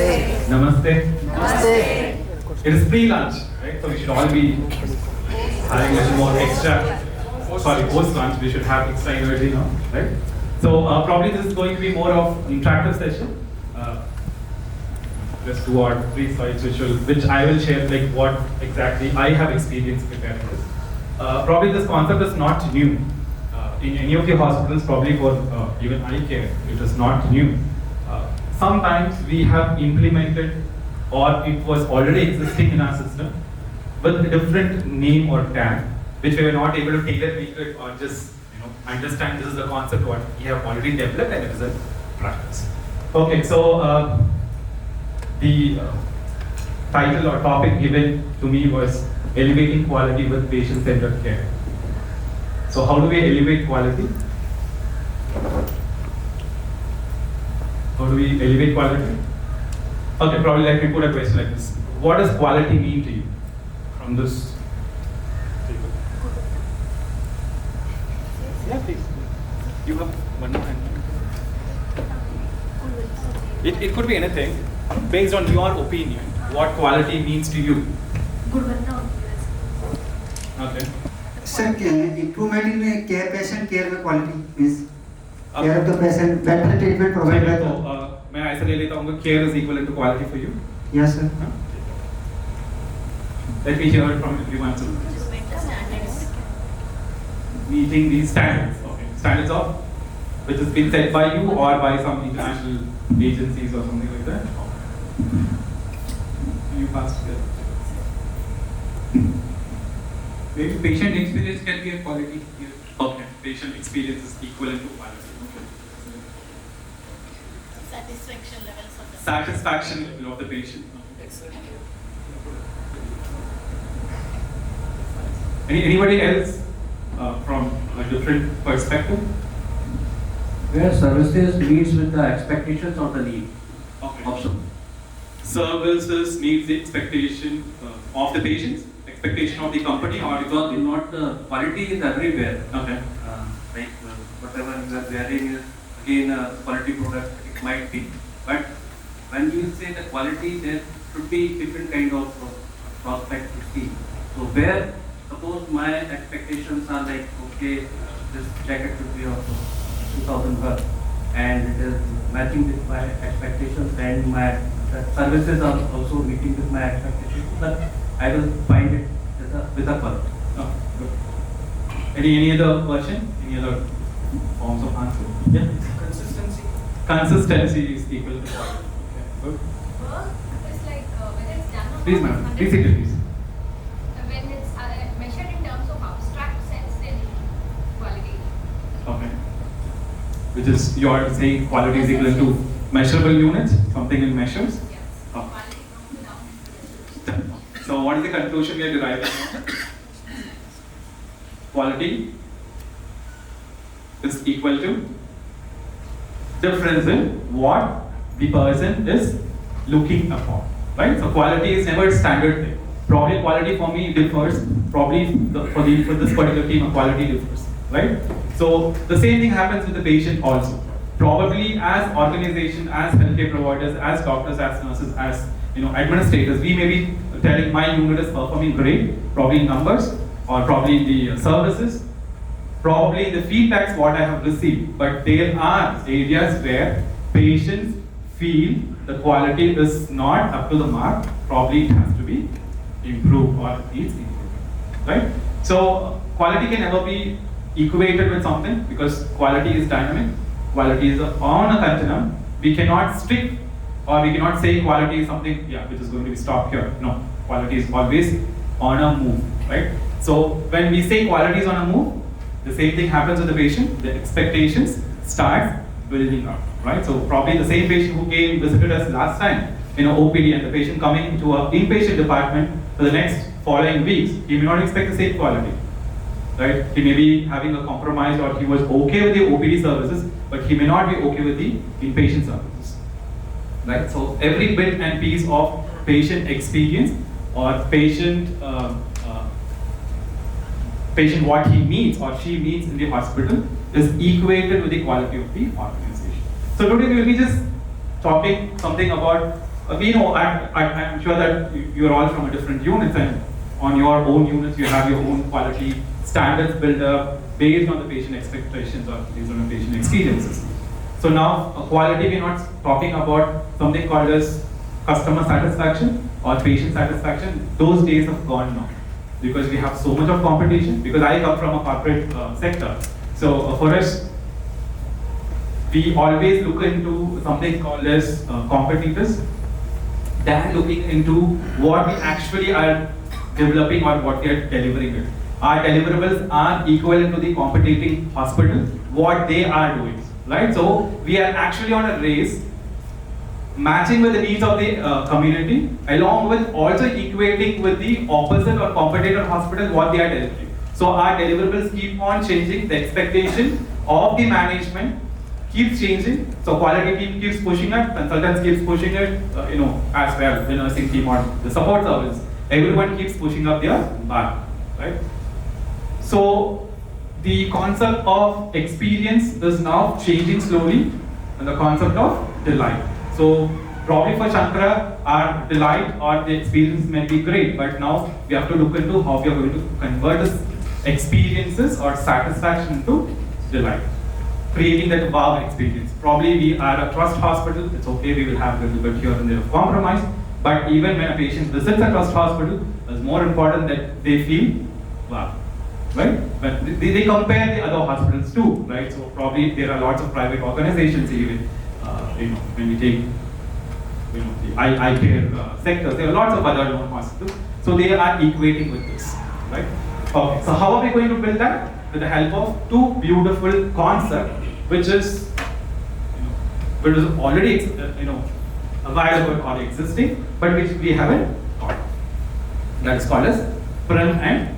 Namaste. Namaste. It is pre-lunch, right? So we should all be having a little more extra. Sorry, post-lunch we should have extra energy now, right? So probably this is going to be more of an interactive session. Just 2 or 3 slides which I will share like what exactly I have experienced preparing this. Probably this concept is not new. In any of your hospitals, probably for even eye care, it is not new. Sometimes we have implemented or it was already existing in our system with a different name or tag, which we were not able to tailor make it or just understand this is the concept what we have already developed and it is a practice. Okay, so the title or topic given to me was elevating quality with patient-centered care. So how do we elevate quality? How do we elevate quality? Okay, probably let me put a question like this. What does quality mean to you from this? Yeah, please. You have one more hand. It could be anything. Based on your opinion, what quality means to you? Okay. Sir, improvement in care, patient care में quality means care of the patient, better treatment provided. So, मैं ऐसा ले लेता हूँ care is equivalent to quality for you. Yes, sir. Let me hear it from everyone. So, meeting these standards. Okay. Standards of which has been set by you or by some international agencies or something like that. You pass together. Maybe patient experience can be a quality here. Okay, patient experience is equivalent to quality. Okay. Satisfaction levels of the Satisfaction level of the patient. Anybody else from a different perspective? Where services meets with the expectations of the need. Okay. Option. Services meets the expectation of the patients, expectation of the company, or Because not quality is everywhere. okay. Like whatever you are wearing is again a quality product, it might be. But when you say the quality, there should be different kind of prospect to see. So where suppose my expectations are like, okay, this jacket should be of 2000 worth and it is matching with my expectations and my services are also meeting with my expectations, but I will find it with a quality. Oh, good. Any other question? Any other forms of answer? Yeah. Consistency. Consistency is equal to quality. Okay, good. work is like whether it's done or Please, not, madam. 100%. Please sit, please. When it's measured in terms of abstract sense, then quality. Okay. Which is you are saying quality is equal to measurable units, something in measures. Yes. Oh. Quality from the down to the measures. So what is the conclusion we are deriving from? Quality is equal to difference in what the person is looking upon, right? So quality is never standard thing. Probably quality for me differs. Probably for this particular team, quality differs, right? So the same thing happens with the patient also. Probably as organization, as healthcare providers, as doctors, as nurses, as administrators, we may be telling my unit is performing great, probably in numbers or probably the services, probably the feedbacks what I have received. But there are areas where patients feel the quality is not up to the mark. Probably it has to be improved or needs improvement, right? So quality can never be equated with something because quality is dynamic. Quality is on a continuum. We cannot stick or we cannot say quality is something which is going to be stopped here. No, quality is always on a move, right? So when we say quality is on a move, the same thing happens with the patient. The expectations start building up, right? So probably the same patient who came visited us last time in OPD and the patient coming to an inpatient department for the next following weeks, he may not expect the same quality, right? He may be having a compromise or he was okay with the OPD services, but he may not be okay with the inpatient services, right? So every bit and piece of patient experience or patient what he needs or she needs in the hospital is equated with the quality of the organization. So today we will be just talking something about We know, I'm sure that you're all from a different units, and on your own units you have your own quality standards built up based on the patient expectations or based on the patient experiences. So now, quality, we're not talking about something called as customer satisfaction or patient satisfaction. Those days have gone now because we have so much of competition. Because I come from a corporate sector, so for us, we always look into something called as competitors, than looking into what we actually are developing or what we are delivering it. Our deliverables are equivalent to the competing hospital, what they are doing, right? So we are actually on a race, matching with the needs of the community, along with also equating with the opposite or competitor hospital, what they are delivering. So our deliverables keep on changing, the expectation of the management keeps changing, so quality team keeps pushing it, consultants keeps pushing it, as well, the nursing team or the support service. Everyone keeps pushing up their bar, right? So the concept of experience is now changing slowly, and the concept of delight. So probably for Sankara, our delight or the experience may be great, but now we have to look into how we are going to convert this experiences or satisfaction into delight, creating that wow experience. Probably we are a trust hospital, it's okay, we will have a little bit here and there of compromise, but even when a patient visits a trust hospital, it's more important that they feel wow, right? But they compare the other hospitals too, right? So probably there are lots of private organizations even, when we take the eye care sectors, there are lots of other known hospitals, so they are equating with this, right? Okay, so how are we going to build that? With the help of two beautiful concepts, which is already available or existing, but which we haven't thought of. That is called as PREM and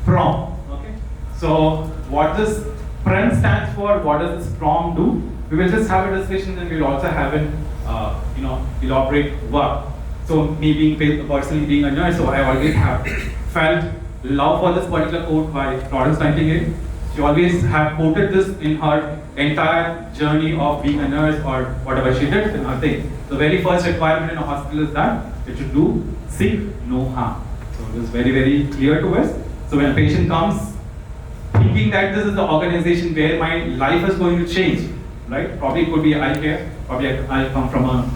PROM. Okay. So what this PREM stands for, what does this PROM do? We will just have a discussion, and we will also have an elaborate work. So me personally being a nurse, so I always have felt love for this particular quote by Florence Nightingale. She always have quoted this in her entire journey of being a nurse or whatever she did in her thing. The very first requirement in a hospital is that it should do sick no harm. So it is very, very clear to us. So when a patient comes thinking that this is the organization where my life is going to change, right? Probably it could be eye care, probably I come from a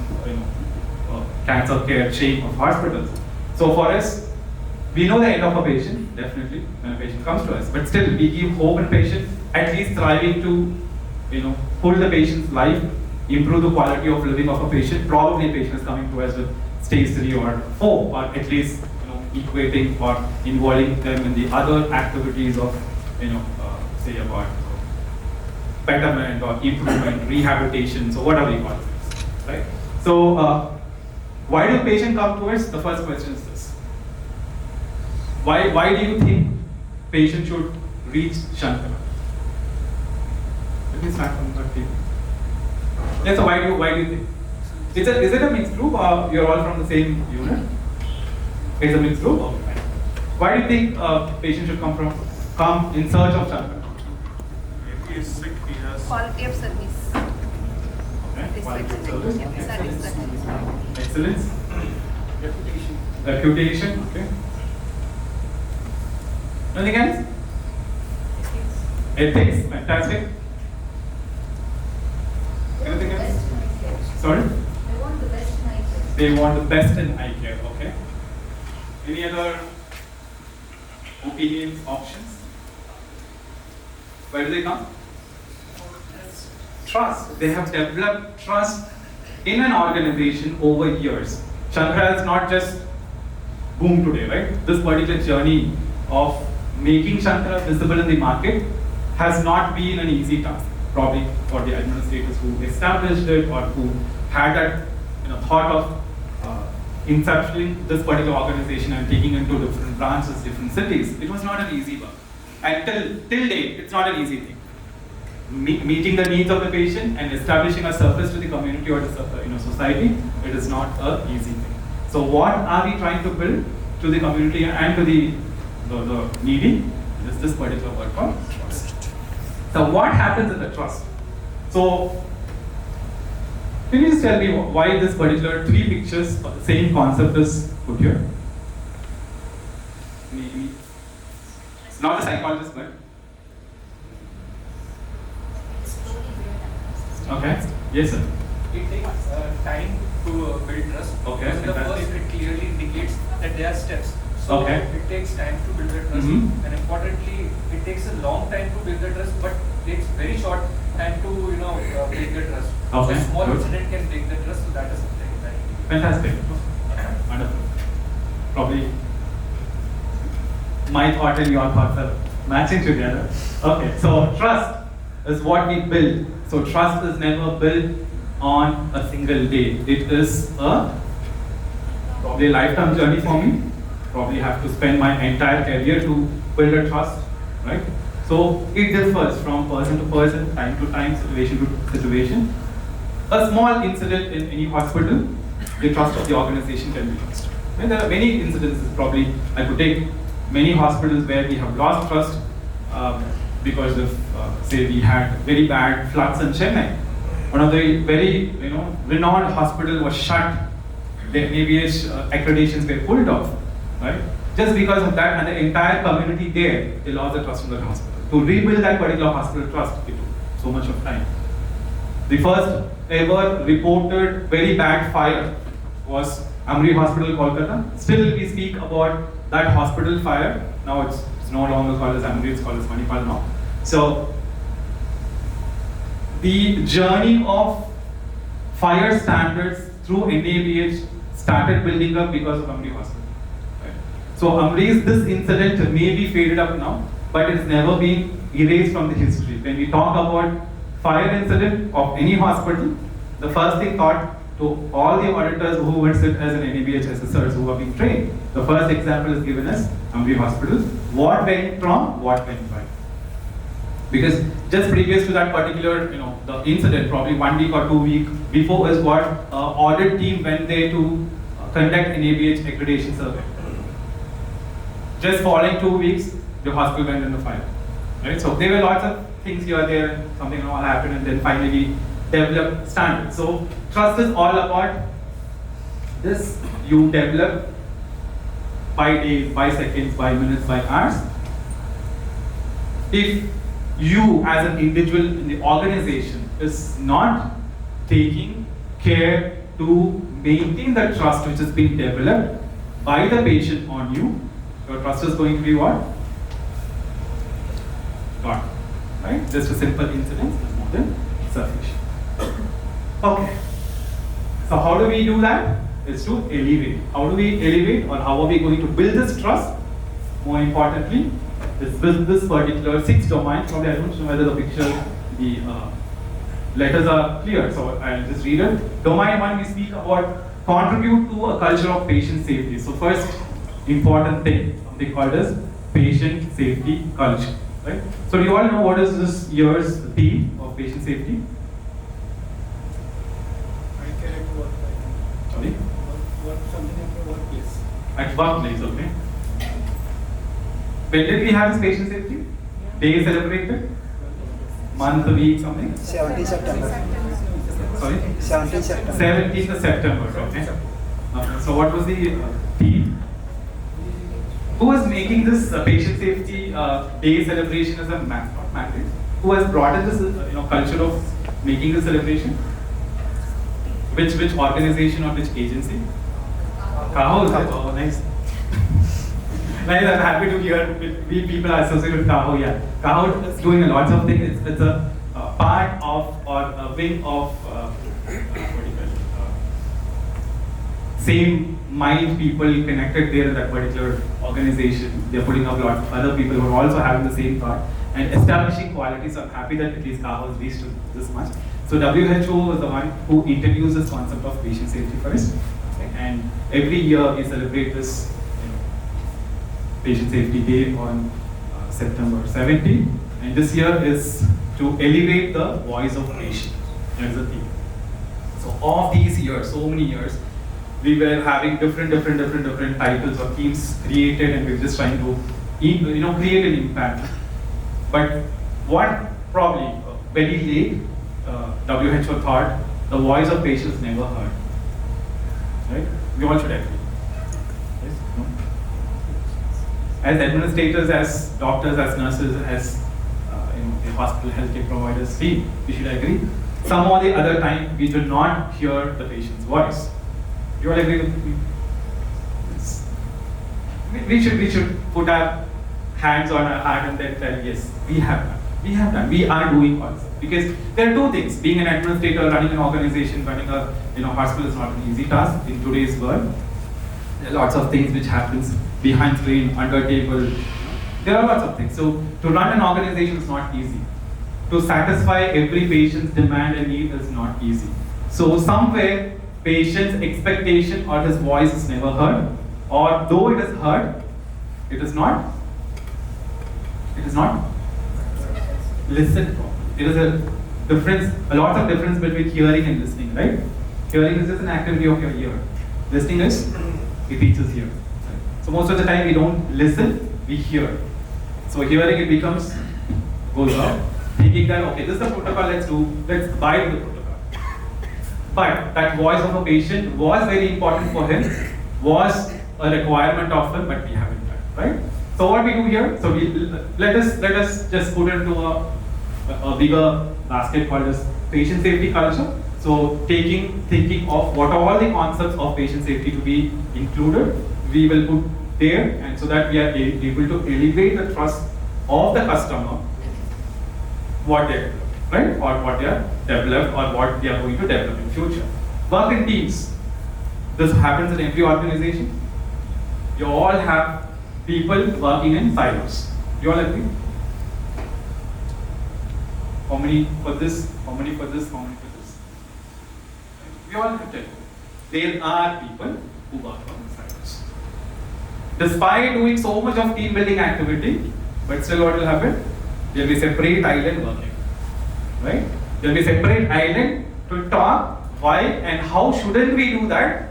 cancer care chain of hospitals. So for us, we know the end of a patient, definitely, when a patient comes to us, but still we give hope in patient, at least striving to, pull the patient's life, improve the quality of living of a patient. Probably a patient is coming to us with stage 3 or 4, or at least, equating or involving them in the other activities of, say about betterment or improvement, rehabilitation, so whatever you call it, right? So, why do patients come to us? The first question is this. Why do you think patient should reach Sankara? Let me start from the table. Yes, so why do you think? Is it a mixed group, or you're all from the same unit? It's a mixed group? Okay. Why do you think patient should come in search of Sankara? If he is sick, he has Quality of service. Okay. Quality of service. Okay. Satisfaction. Excellence. Reputation. Okay. Anything else? Ethics. Fantastic. Anything else? Sorry? They want the best in eye care. They want the best in eye care. Okay. Any other opinions, options? Where do they come? Trust. They have developed trust in an organization over years. Sankara is not just boom today, right? This particular journey of making Sankara visible in the market has not been an easy task. Probably for the administrators who established it or who had that thought of incepting this particular organization and taking into different branches, different cities. It was not an easy work. And till date, it's not an easy thing. Meeting the needs of the patient and establishing a service to the community or the society, it is not an easy thing. So what are we trying to build to the community and to the needy? Is this particular word called trust. So what happens in the trust? So Can you just tell me why this particular three pictures of the same concept is put here? Maybe not a psychologist, but okay. Yes, sir. It takes time to build trust. Okay, So the fantastic. first, it clearly indicates that there are steps. So Okay. it takes time to build the trust, and importantly, it takes a long time to build the trust, but takes very short time to break the trust. Okay, So small good. incident can break the trust. So that is something that. Fantastic. Wonderful. Probably my thought and your thoughts are matching together. Okay, so trust is what we build. So trust is never built on a single day. It is probably a lifetime journey for me. Probably have to spend my entire career to build a trust, right? So it differs from person to person, time to time, situation to situation. A small incident in any hospital, the trust of the organization can be lost. And there are many incidences, probably I could take many hospitals where we have lost trust because of, say, we had very bad floods in Chennai. One of the very renowned hospital was shut. The NABH accreditations were pulled off, right? Just because of that, and the entire community there, they lost the trust in the hospital. To rebuild that particular hospital trust, it took so much of time. The first ever reported very bad fire was Amri Hospital, Kolkata. Still, we speak about that hospital fire. Now it's no longer called as Amri, it's called as Manipal now. So, the journey of fire standards through NABH started building up because of Amri Hospital. Right? So, Amri's this incident may be faded up now, but it's never been erased from the history. When we talk about fire incident of any hospital, the first thing thought to all the auditors who would sit as an NABH assessors who are being trained, the first example is given as Amri Hospital. What went wrong, what went right? Because just previous to that particular, the incident, probably 1 week or 2 weeks before is what audit team went there to conduct NABH accreditation survey. Just following 2 weeks, the hospital went in the fire. Right? So there were lots of things here, there, something all happened, and then finally develop standards. So trust is all about this. You develop by days, by seconds, by minutes, by hours. If you as an individual in the organization is not taking care to maintain the trust which has been developed by the patient on you, your trust is going to be what? Gone. Right? Just a simple incident is more than sufficient. Okay. So how do we do that? It's to elevate. How do we elevate, or how are we going to build this trust? More importantly, this particular 6 domains. Probably I don't know whether the picture, the letters are clear, so I'll just read it. Domain 1, we speak about contribute to a culture of patient safety. So first important thing, something called as patient safety culture. Right? So do you all know what is this year's theme of patient safety? I care at work. Sorry? Something at the workplace. At workplace, okay. When did we have this patient safety? Day celebrated? Month, week, something? 17 September. Sorry? 17 September. 17th September, okay. So what was the theme? Who was making this patient safety day celebration as a not mandate? Who has brought in this culture of making this celebration? Which organization or which agency? Kaho is it? Oh, nice. Nice, I'm happy to hear we people are associated with Kaho. Yeah, Kaho is doing a lot of things. It's a part of or a wing of what do you call it? Same mind people connected there in that particular organization. They're putting up a lot of other people who are also having the same thought and establishing quality. So I'm happy that at least Kaho has reached this much. So WHO was the one who introduced this concept of patient safety first, okay? And every year we celebrate this Patient Safety Day on September 17th, and this year is to elevate the voice of patient. That's the theme. So all these years, so many years, we were having different titles or themes created, and we were just trying to create an impact. But what probably very late WHO thought the voice of patients never heard. Right? We all should agree. Yes? No? As administrators, as doctors, as nurses, as the hospital healthcare providers, we should agree. Some or the other time, we do not hear the patient's voice. You all agree with me? Yes. We should put our hands on our heart and then tell, yes, we have done. We have done. We are doing also. Because there are two things. Being an administrator, running an organization, running a hospital is not an easy task in today's world. There are lots of things which happens behind screen, under table. There are lots of things. So to run an organization is not easy. To satisfy every patient's demand and need is not easy. So somewhere patient's expectation or his voice is never heard, or though it is heard, it is not listened properly. There is a difference, a lot of difference between hearing and listening, right? Hearing is just an activity of your ear. Listening is, it teaches here. So most of the time we don't listen, we hear. So hearing it becomes, goes up, thinking that, okay, this is the protocol, let's buy the protocol. But that voice of a patient was very important for him, was a requirement of him, but we haven't done, right? So what we do here, so let us just put it into a bigger basket called as patient safety culture. So thinking of what are all the concepts of patient safety to be included, we will put there, and so that we are able to elevate the trust of the customer, what they develop, right? Or what they are developed, or what they are going to develop in future. Work in teams. This happens in every organization. You all have people working in silos. You all agree? How many for this? How many for this? How many for this? We all have to. There are people who work on silos. Despite doing so much of team building activity, but still what will happen? There will be separate island working, right? There will be separate island to talk why and how shouldn't we do that,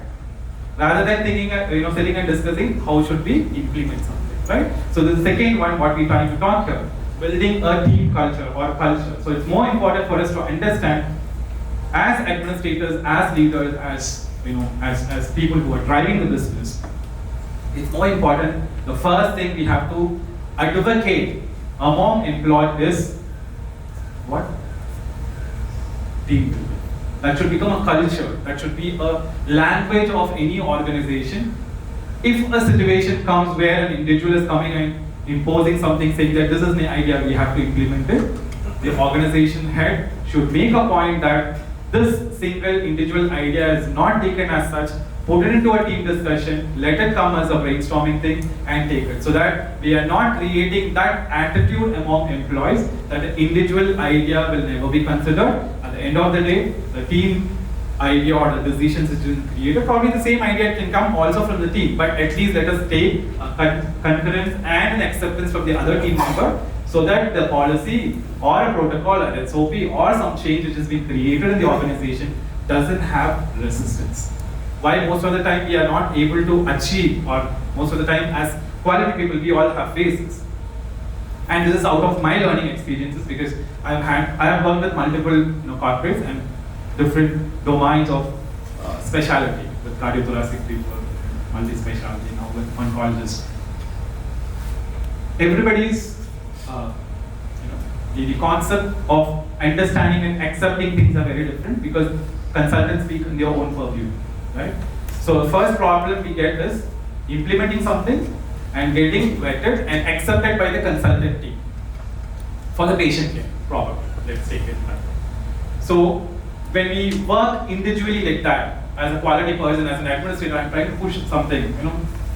rather than thinking, sitting and discussing how should we implement something, right? So the second one, what we're trying to talk here, building a team culture or culture. So it's more important for us to understand, as administrators, as leaders, as as people who are driving the business, it's more important. The first thing we have to advocate among employees is what? Team building. That should become a culture. That should be a language of any organization. If a situation comes where an individual is coming and imposing something, saying that this is the idea, we have to implement it, the organization head should make a point that this single individual idea is not taken as such, put it into a team discussion, let it come as a brainstorming thing and take it. So that we are not creating that attitude among employees that the individual idea will never be considered. At the end of the day, the team idea or the decisions which is created, probably the same idea can come also from the team, but at least let us take a concurrence and an acceptance from the other team member, so that the policy or a protocol or SOP or some change which has been created in the organization doesn't have resistance. Why most of the time we are not able to achieve, or most of the time as quality people we all have phases. And this is out of my learning experiences, because I have worked with multiple corporates and different domains of specialty, with cardiothoracic people, multi-specialty, now with oncologists. Everybody's the concept of understanding and accepting things are very different, because consultants speak in their own purview, right? So the first problem we get is implementing something and getting vetted and accepted by the consultant team for the patient care, probably. Let's take it that way. So when we work individually like that, as a quality person, as an administrator, I'm trying to push something,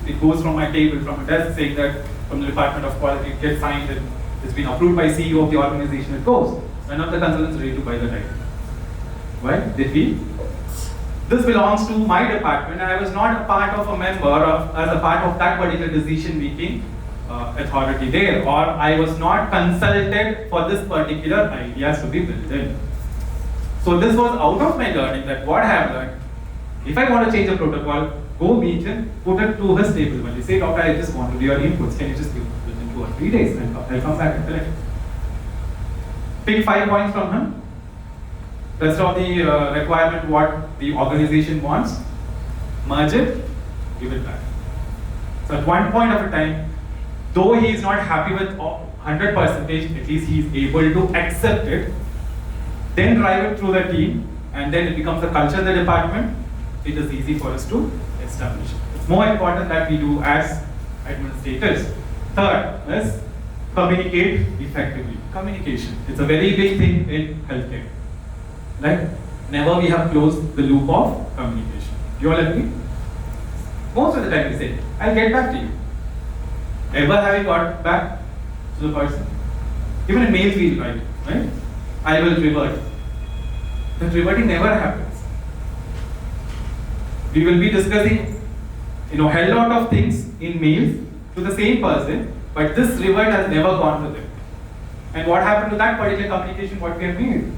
it goes from my table, from a desk, saying that from the Department of Quality, it gets signed and it's been approved by CEO of the organization, it goes. None of the consultants are ready to buy the title. Why? They feel this belongs to my department and I was not a part of a member as a part of that particular decision making authority there, or I was not consulted for this particular ideas to be built in. So this was out of my learning, that what I have learned, if I want to change a protocol, go meet him, put it to his table. When they say, doctor, I just want to do your inputs, can you just give within 2 or 3 days, and I'll come back and collect. Pick 5 points from him, rest of the requirement what the organization wants, merge it, give it back. So at one point of a time, though he is not happy with 100%, at least he is able to accept it, then drive it through the team, and then it becomes a culture in the department. It is easy for us to establish. It's more important that we do as administrators. Third is communicate effectively. Communication. It's a very big thing in healthcare. Right? Never we have closed the loop of communication. You all agree? Most of the time we say, I'll get back to you. Ever have you got back to the person? Even in mail field, right? I will revert. That reverting never happens. We will be discussing, hell lot of things in mails to the same person, but this revert has never gone to them. And what happened to that particular communication, what we have made?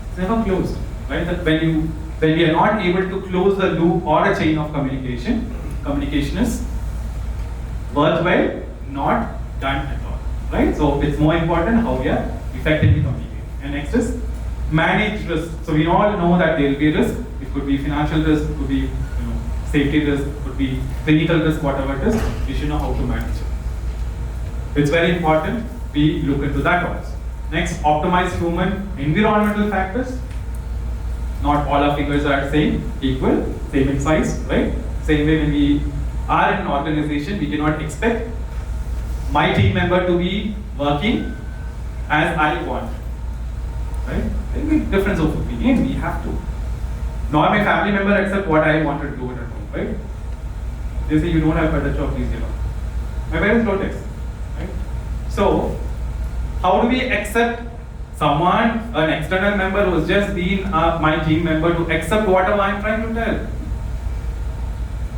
It's never closed, right? That when we are not able to close the loop or a chain of communication, communication is worthwhile, not done at all, right? So it's more important how we are effectively communicating. And next is manage risk. So we all know that there will be risk. It could be financial risk, it could be safety risk, it could be clinical risk, whatever it is. We should know how to manage it. It's very important we look into that also. Next, optimize human environmental factors. Not all our figures are same, equal, same in size, right? Same way when we are in an organization, we cannot expect my team member to be working as I want. Right? There will be difference of opinion, we have to. Nor my family member accept what I wanted to do at home, right? They say you don't have better job, please give up. My parents don't accept, right? So, how do we accept someone, an external member who has just been my team member to accept whatever I'm trying to tell?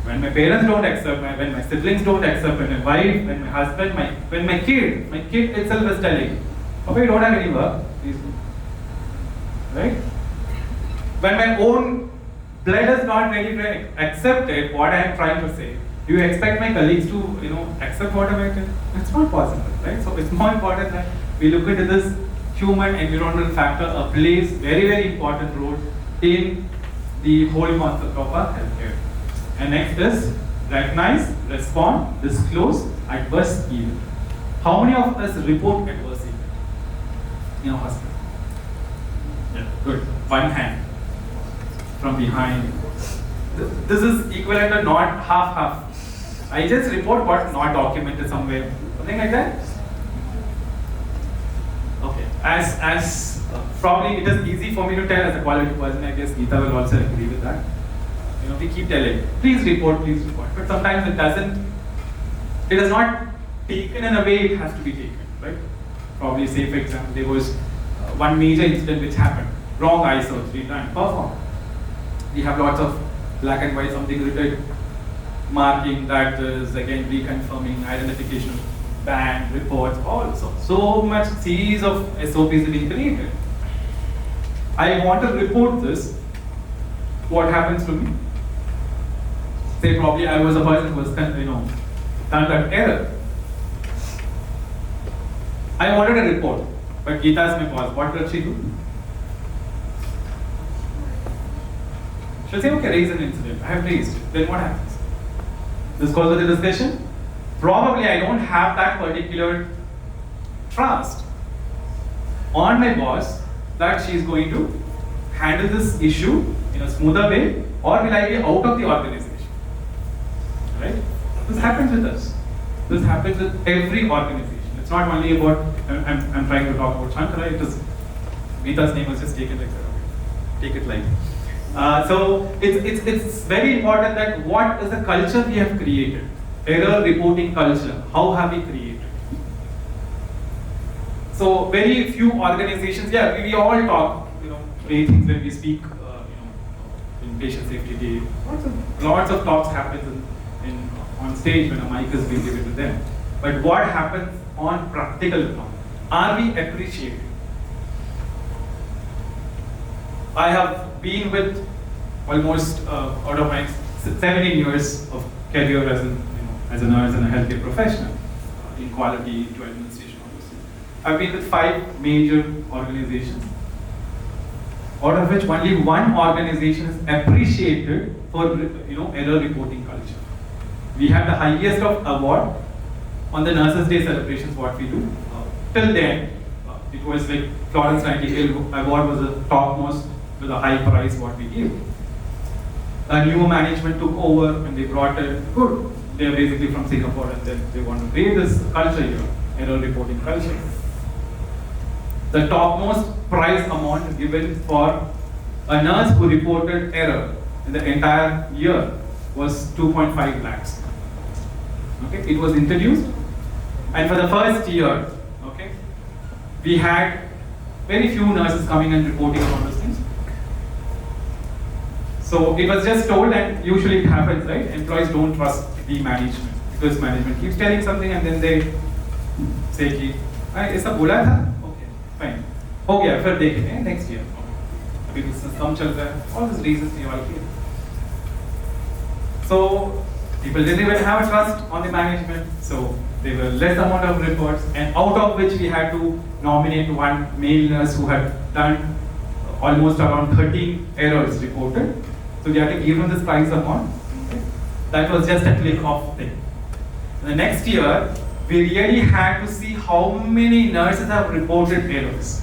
When my parents don't accept, when my siblings don't accept, when my wife, when my husband, when my kid itself is telling, okay, you don't have any work, please do. Right? When my own blood is not ready to accept it, what I am trying to say, do you expect my colleagues to, accept whatever I tell? It's not possible, right? So it's more important that we look into this human environmental factor, plays very, very important role in the whole concept of our healthcare. And next is recognize, respond, disclose adverse event. How many of us report adverse event in a hospital? Yeah, good. One hand from behind. This is equivalent to not half. I just report what not documented somewhere. Something like that? Okay. As probably it is easy for me to tell as a quality person, I guess Geeta will also agree with that. We keep telling, please report. But sometimes it is not taken in a way it has to be taken, right? Probably say, for example, there was one major incident which happened, wrong eye surgery done, performed. We have lots of black and white, something written, marking that is again reconfirming identification of band, reports, also. So much series of SOPs have been created. I want to report this. What happens to me? Say probably I was a person who was done that error. I wanted a report, but Geeta is my boss. What does she do? She'll say, okay, raise an incident. I have raised it. Then what happens? This goes with the discussion. Probably I don't have that particular trust on my boss that she is going to handle this issue in a smoother way, or will I be out of the organization? Right? This happens with us. This happens with every organization. It's not only about, I'm trying to talk about Sankara, it is, Geeta's name was just taken like that. Take it like. So it's very important that what is the culture we have created? Error reporting culture. How have we created? So very few organizations, we all talk, great things when we speak, in patient safety day. Lots of talks happen on stage when a mic is being given to them. But what happens on practical ground? Are we appreciated? I have been with almost out of my 17 years of career as a nurse and a healthcare professional in quality to administration. I've been with 5 major organizations. out of which only one organization is appreciated for error reporting culture. We have the highest of award on the Nurses' Day celebrations. What we do till then, it was like Florence Nightingale award was the topmost with a high price what we gave. A new management took over and they brought a good. They are basically from Singapore and then they want to create this culture here, error reporting culture. The topmost prize amount given for a nurse who reported error in the entire year was 2.5 lakhs. Okay, it was introduced, and for the first year, okay, we had very few nurses coming and reporting on those things. So it was just told, and usually it happens, right? Employees don't trust the management because management keeps telling something and then they say कि ऐसा बोला था, okay, fine, हो गया, फिर देखेंगे next year. अभी business कम चल रहा है, all these reasons ये वाले. So people didn't even have trust on the management, so there were less amount of reports, and out of which we had to nominate one male nurse who had done almost around 13 errors reported. So we had to give him this prize amount. Okay. That was just a click-off thing. The next year, we really had to see how many nurses have reported errors.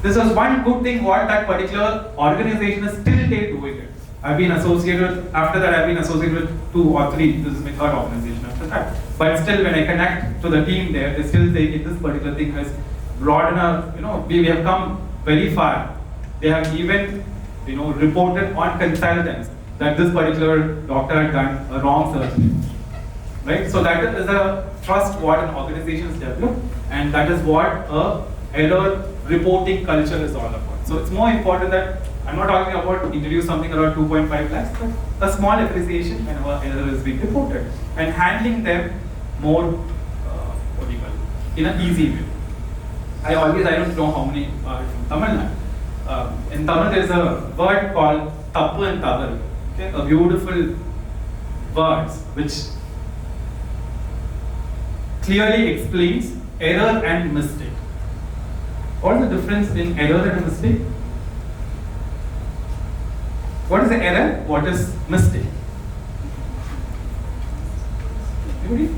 This was one good thing what that particular organization is still doing it. I've been associated, after that I've been associated with 2 or 3, this is my third organization after that. But still when I connect to the team there, they still say this particular thing has brought enough, we have come very far. They have even, reported on consultants that this particular doctor had done a wrong surgery. Right? So that is a trust what an organization has developed, and that is what a error reporting culture is all about. So it's more important that I'm not talking about introduce something around 2.5 lakhs, but a small appreciation whenever error is being reported and handling them more, in an easy way. I don't know how many are from Tamil Nadu. In Tamil there is a word called Tappu and Tavaru, okay? A beautiful words which clearly explains error and mistake. What is the difference in error and a mistake? What is the error? What is mistake? Anybody?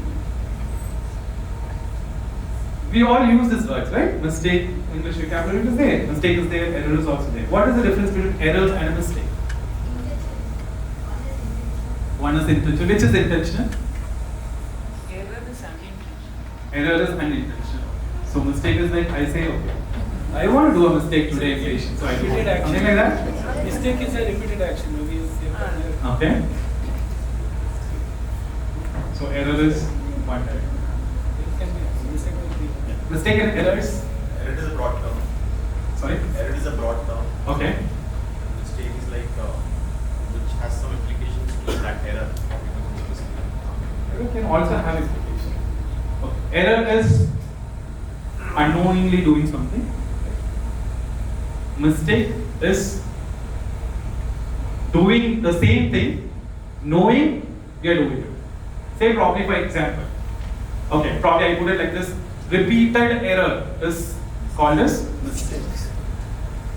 We all use these words, right? Mistake, English vocabulary is there. Mistake is there, error is also there. What is the difference between error and a mistake? One is intentional. Which is intentional? Error is unintentional. Error is unintentional. So mistake is like I say, okay, I want to do a mistake today in patient, so I do Repeated action. something like that. Mistake is a repeated action. Okay. So error is one type. Mistake and errors. Error is a broad term. Sorry. Error is a broad term. Okay. Mistake is like which has some implications to that error. Error can also have implication. Okay. Error is unknowingly doing something. Mistake is doing the same thing, knowing we are doing it. Say probably for example. Okay, probably I put it like this. Repeated error is called as mistake.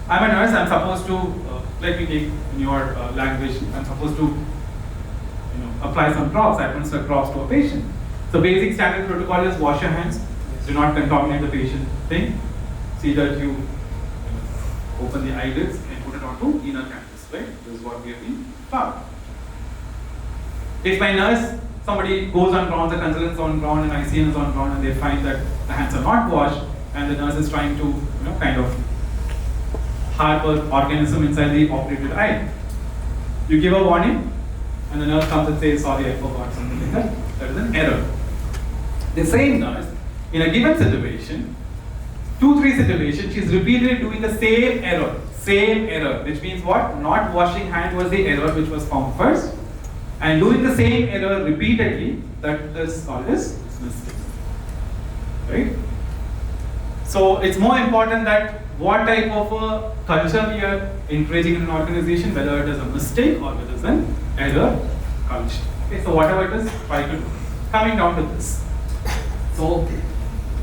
I'm a nurse, I'm supposed to, let me take in your language, I'm supposed to apply some drops, administer drops to a patient. So basic standard protocol is wash your hands, do not contaminate the patient thing, see that you open the eyelids and put it onto inner canvas, right? This is what we have been taught. If my nurse, somebody goes on ground, the consultant is on ground and ICN is on ground and they find that the hands are not washed and the nurse is trying to, kind of harbor organism inside the operated eye. You give a warning and the nurse comes and says, sorry, I forgot something like that. That is an error. The same nurse, in a given situation, 2-3 situations, she is repeatedly doing the same error, which means what? Not washing hand was the error which was found first. And doing the same error repeatedly, that is called as mistake. Right? So it's more important that what type of a culture we are encouraging in an organization, whether it is a mistake or whether it is an error culture. Okay, so whatever it is, try to do. Coming down to this. So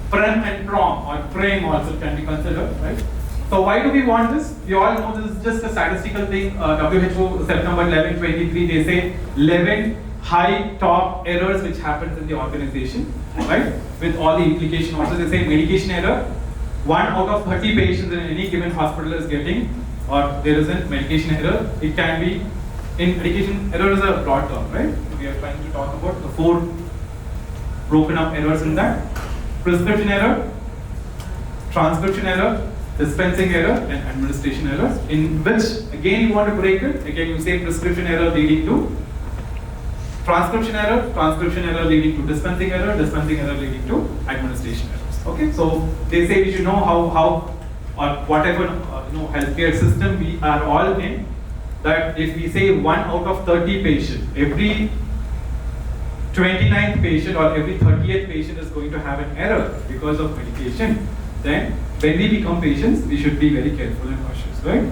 PREM and PROM or PREM also can be considered, right? So why do we want this? We all know this is just a statistical thing. WHO September 11, 23, they say 11 high top errors which happens in the organization, right? With all the implication also, they say medication error. 1 out of 30 patients in any given hospital is getting, or there isn't medication error. It can be, in medication error is a broad term, right? We are trying to talk about the 4 broken up errors in that. Prescription error, transcription error, dispensing error, and administration errors, in which again you want to break it. Again you say prescription error leading to transcription error leading to dispensing error leading to administration errors. Okay, so they say we should know how or whatever healthcare system we are all in, that if we say 1 out of 30 patients, every 29th patient or every 30th patient is going to have an error because of medication, then when we become patients, we should be very careful and cautious, right?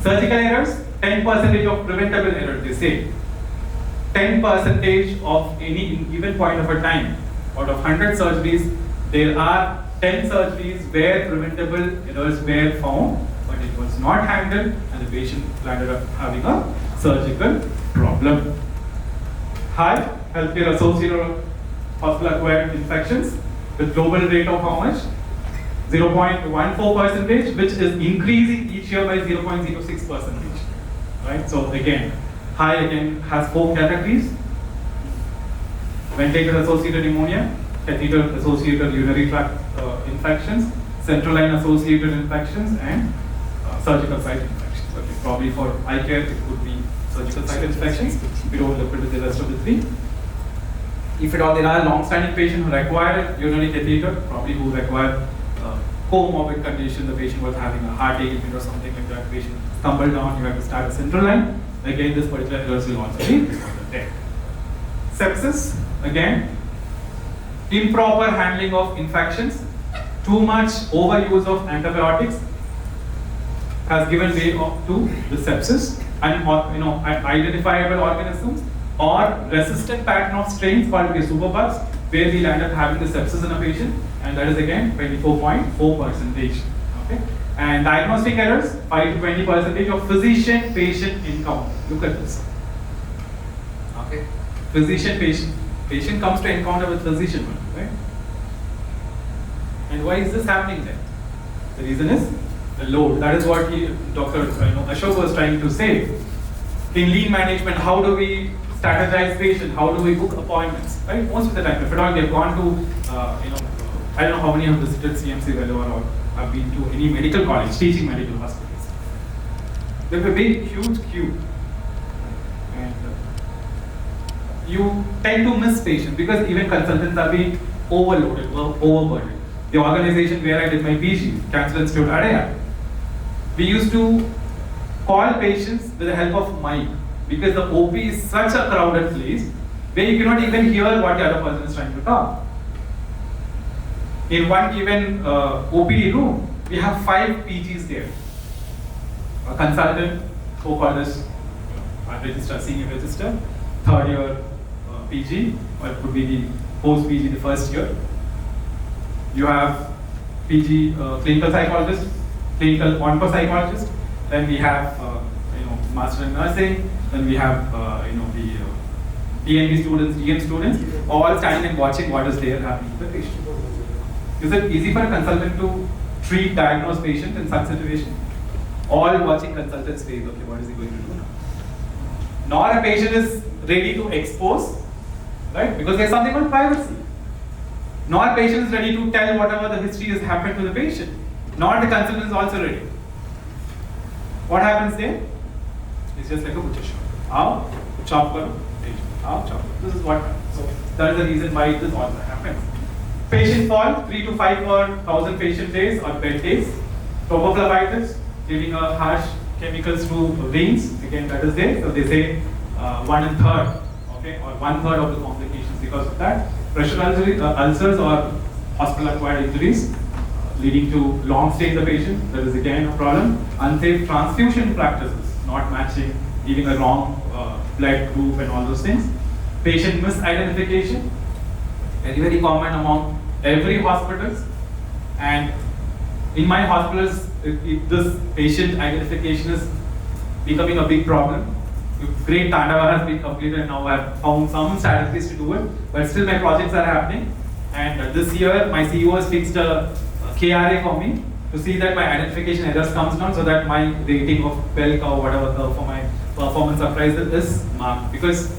Surgical errors, 10% of preventable errors, they say. 10% of any given point of a time, out of 100 surgeries, there are 10 surgeries where preventable errors were found, but it was not handled and the patient landed up having a surgical problem. High healthcare associated hospital acquired infections with global rate of how much? 0.14%, which is increasing each year by 0.06%. Right? So again, high again has 4 categories: ventilator associated pneumonia, catheter associated urinary tract infections, central line associated infections, and surgical site infections. Okay, probably for eye care it could be surgical site infections. We don't look into the rest of the 3. If at all there are long-standing patients who require urinary catheter, probably who require comorbid condition, the patient was having a heartache or something like that, patient stumbled down, you have to start a central line. Again, this particular errors will also be there. Sepsis, again, improper handling of infections, too much overuse of antibiotics has given way to the sepsis, and identifiable organisms or resistant pattern of strains called the superbugs, where we end up having the sepsis in a patient, and that is again 24.4%. Okay, and diagnostic errors, 5 to 20% of physician-patient encounter. Look at this. Okay, physician comes to encounter with physician, right? And why is this happening then? The reason is the load. That is what Dr. Ashok was trying to say. In lean management, how do we strategize patients? How do we book appointments? Right? Most of the time, if at all they have gone to, I don't know how many have visited CMC Vellore or have been to any medical college, teaching medical hospitals. There's a big, huge queue. And you tend to miss patients because even consultants are being overloaded, overburdened. The organization where I did my PG, Cancer Institute Adaya, we used to call patients with the help of mic, because the OP is such a crowded place where you cannot even hear what the other person is trying to talk. In one given OPD room, we have 5 PGs there. A consultant, co-called as registrar, senior registrar, 3rd year PG, or it could be the post PG, the 1st year. You have PG clinical psychologist, clinical onco-psychologist, then we have master in nursing, then we have the DNB students, DM students, all standing and watching what is there happening to the patient. Is it easy for a consultant to treat diagnosed patient in such situation? All watching consultant's face, okay, what is he going to do now? Nor a patient is ready to expose, right? Because there's something called privacy. Nor patient is ready to tell whatever the history has happened to the patient. Nor the consultant is also ready. What happens there? It's just like a butcher shop. How? Chop karo, patient. How? Chop. This is what happens. So that is the reason why this also happens. Patient fall, 3 to 5 per 1,000 patient days or bed days. Trophophlebitis, giving a harsh chemicals to veins. Again, that is there. So they say 1/3, okay, or 1/3 of the complications because of that. Pressure ulcers or hospital-acquired injuries leading to long stay in the patient. That is again a problem. Unsafe transfusion practices, not matching, giving a wrong blood group and all those things. Patient misidentification, very, very common among every hospitals. And in my hospitals, this patient identification is becoming a big problem. Great Tandava has been completed and now I've found some strategies to do it, but still my projects are happening. And this year, my CEO has fixed a KRA for me to see that my identification errors comes down so that my rating of bell curve, whatever curve for my performance appraisal is marked. Because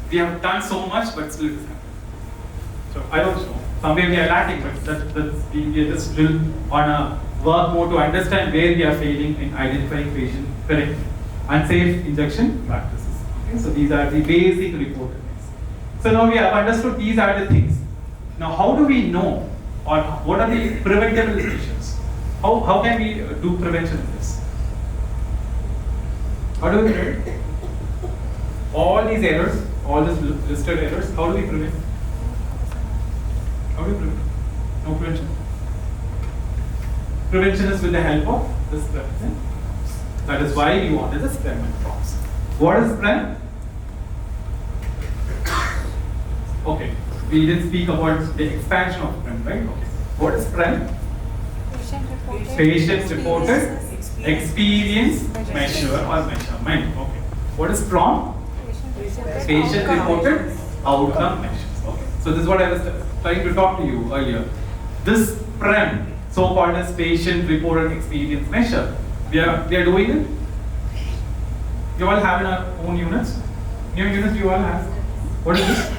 we have done so much, but still it is happening. So I don't know. Somewhere we are lacking, but we are just still on a work mode to understand where we are failing in identifying patient correctly. Unsafe injection practices. Okay, so these are the basic reported things. So now we have understood these are the things. Now how do we know, or what are the preventable issues? How can we do prevention in this? How do we prevent all these errors, all these listed errors? How do we prevent? How do we prevent? No prevention. Prevention is with the help of this prevention. That is why we wanted this PREM and PROMs. What is PREM? Okay, we didn't speak about the expansion of PREM, right? Okay. What is PREM? Patient reported experience measure or measurement. Okay. What is PROM? Patient reported outcome measures. Okay. So this is what I was trying to talk to you earlier. This PREM, so-called as patient reported experience measure, we are doing it. You all have in our own units. New units you all have. What is this?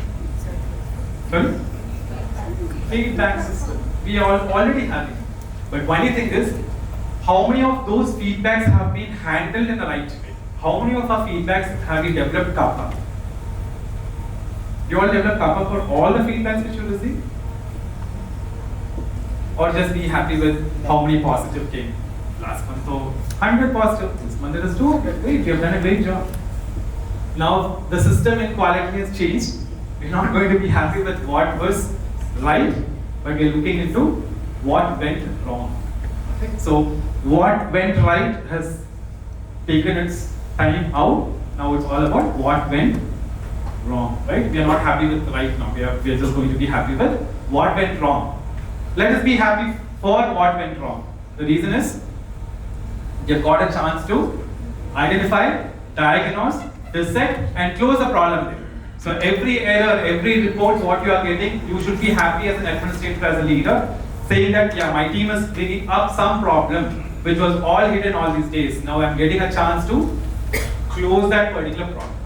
Sorry? Feedback system. We are already having. But only thing is, how many of those feedbacks have been handled in the right way? How many of our feedbacks have we developed kappa? You all develop kappa for all the feedbacks which you receive? Or just be happy with how many positive came? Last month, so 100 positive. This month it is 200. Great, you have done a great job. Now the system in quality has changed. We're not going to be happy with what was right, but we're looking into what went wrong. Okay? So what went right has taken its time out. Now it's all about what went wrong. Right? We are not happy with right now. We are just going to be happy with what went wrong. Let us be happy for what went wrong. The reason is, you've got a chance to identify, diagnose, dissect, and close the problem there. So every error, every report, what you are getting, you should be happy as an administrator, as a leader, saying that, yeah, my team is bringing up some problem which was all hidden all these days. Now I'm getting a chance to close that particular problem.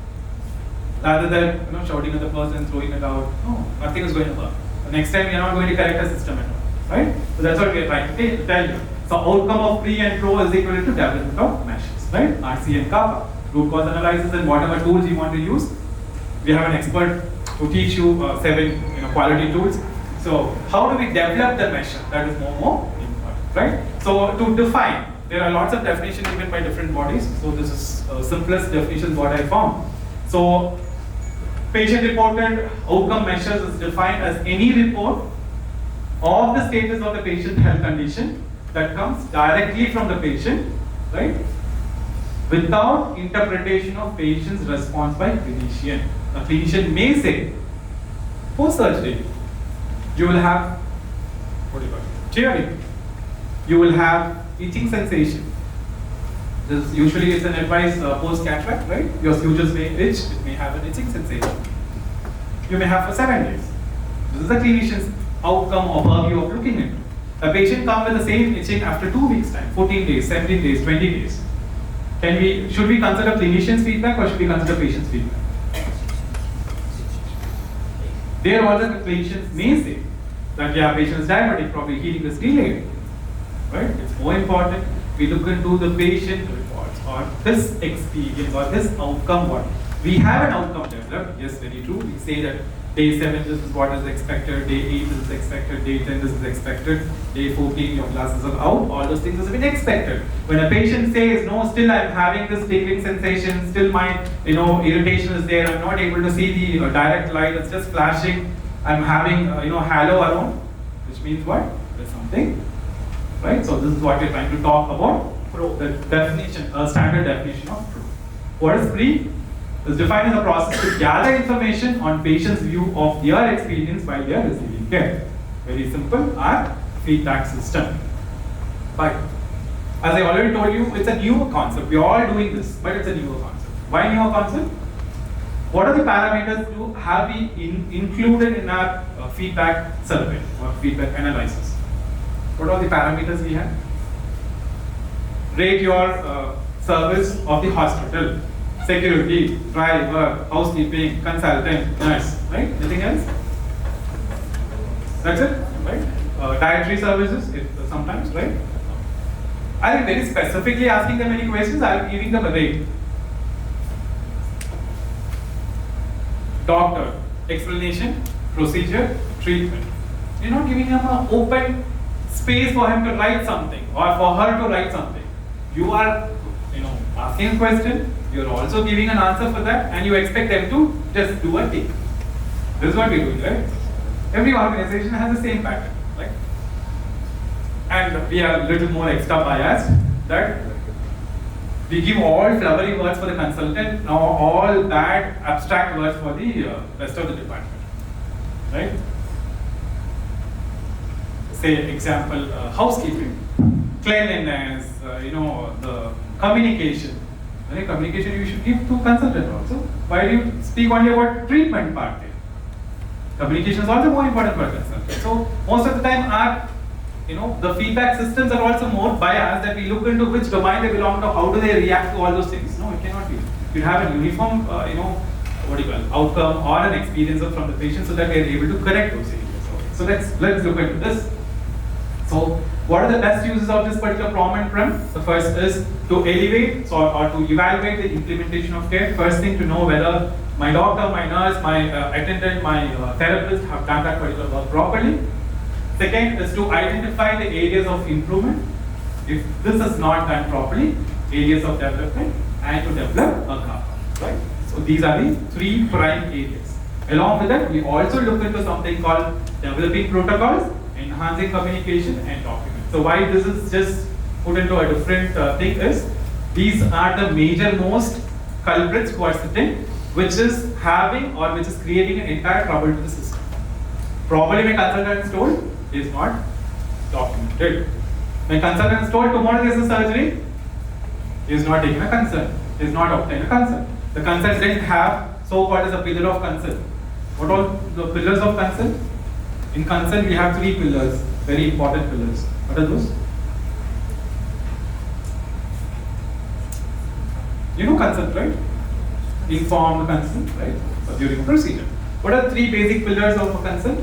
Rather than shouting at the person and throwing it out. No, nothing is going to work. The next time we are not going to correct the system at all. Right? So that's what we are trying to tell you. So outcome of pre and pro is equal to development of measures, right? RC and kappa, root cause analysis, and whatever tools you want to use. We have an expert who teach you 7 quality tools. So how do we develop the measure? That is more important, right? So to define, there are lots of definitions given by different bodies. So this is simplest definition what I found. So patient reported outcome measures is defined as any report of the status of the patient health condition that comes directly from the patient, right? Without interpretation of patient's response by clinician. A clinician may say, post-surgery, you will have, what do you call it, tearing. You will have itching sensation. This usually is an advice post-cataract, right? Your sutures may itch, it may have an itching sensation. You may have for 7 days. This is the clinician's outcome or purview of looking into. A patient comes with the same itching after 2 weeks' time, 14 days, 17 days, 20 days. Should we consider clinician's feedback or should we consider patient's feedback? There also the clinicians may say that yeah, patient is diabetic, probably healing is delayed. Right? It's more important we look into the patient reports or his experience or his outcome. What we have an outcome developed, yes, very true. We say that day 7 this is what is expected, day 8 this is expected, day 10 this is expected, day 14 your glasses are out, all those things have been expected. When a patient says, no, still I'm having this tingling sensation, still my irritation is there, I'm not able to see the direct light, it's just flashing, I'm having halo around, which means what? There's something, right? So this is what we're trying to talk about, the definition, a standard definition of pro. What is pre? Is defined as a process to gather information on patient's view of their experience while they are receiving care. Very simple, our feedback system. Why? As I already told you, it's a newer concept. We're all doing this, but it's a newer concept. Why newer concept? What are the parameters to have we included in our feedback survey or feedback analysis? What are the parameters we have? Rate your service of the hospital, security, driver, housekeeping, consultant, nurse, right? Anything else? That's it, right? Dietary services, sometimes, right? I am very specifically asking them any questions, I am giving them a rate. Doctor, explanation, procedure, treatment. You're not giving him an open space for him to write something or for her to write something. You are, asking a question, you're also giving an answer for that, and you expect them to just do a tick. This is what we're doing, right? Every organization has the same pattern, right? And we are a little more extra biased that we give all flowery words for the consultant, now all bad abstract words for the rest of the department, right? Say example, housekeeping, cleanliness, the communication. When communication you should give to consultant also. Why do you speak only about treatment part? Communication is also more important for a consultant. So most of the time our the feedback systems are also more biased that we look into which domain they belong to, how do they react to all those things. No, it cannot be. You have a uniform, outcome or an experience from the patient so that we are able to correct those areas. Okay. So let's look into this. So what are the best uses of this particular PROM and PREM? The first is to elevate or to evaluate the implementation of care. First thing to know whether my doctor, my nurse, my attendant, my therapist have done that particular work properly. Second is to identify the areas of improvement. If this is not done properly, areas of development, and to develop a CAPA, right? So these are the three prime areas. Along with that, we also look into something called developing protocols, enhancing communication, and document. So why this is just put into a different thing is, these are the major most culprits who are sitting, which is having or which is creating an entire trouble to the system. Probably my consultant is told, is not documented. My consultant is told tomorrow there is a surgery, he is not taking a consent, he is not obtaining a consent. The consent didn't have so-called as a pillar of consent. What are the pillars of consent? In consent we have three pillars, very important pillars. What are those? You know consent, right? Informed consent, right? So during procedure. What are the three basic pillars of a consent?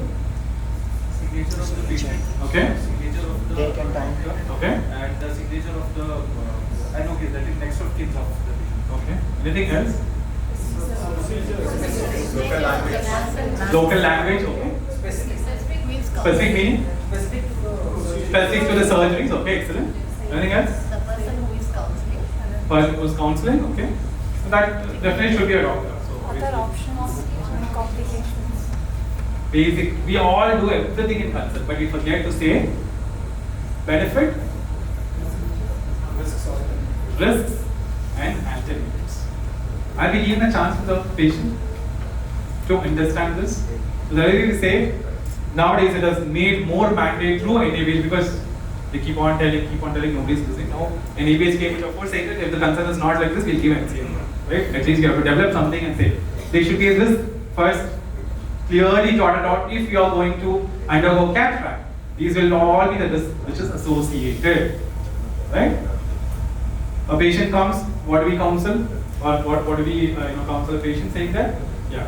Signature of the patient. Okay. Signature of the doctor. Okay. And the signature of the that is next of kin of the patient. Okay. Anything else? Local language. Local language, okay. Specific means Specific meaning? Specific Specific to the surgeries, okay, excellent. Anything else? the person who is counseling. Person who's counseling, okay. So that definitely should be a doctor. So Other options and complications. basic, we all do everything in consent, but we forget to say benefit, risks, and alternatives. Are we given a chance to the patient to understand this? So that is to say, nowadays it has made more mandate through NABH because they keep on telling, nobody's listening. Now NABH came into force saying that if the concern is not like this, we'll give NCM. Right? At least you have to develop something and say, they should give this first clearly jotted out if you are going to undergo cataract. These will all be the risks which is associated. Right? A patient comes, what do we counsel? Or what do we counsel a patient saying that? Yeah,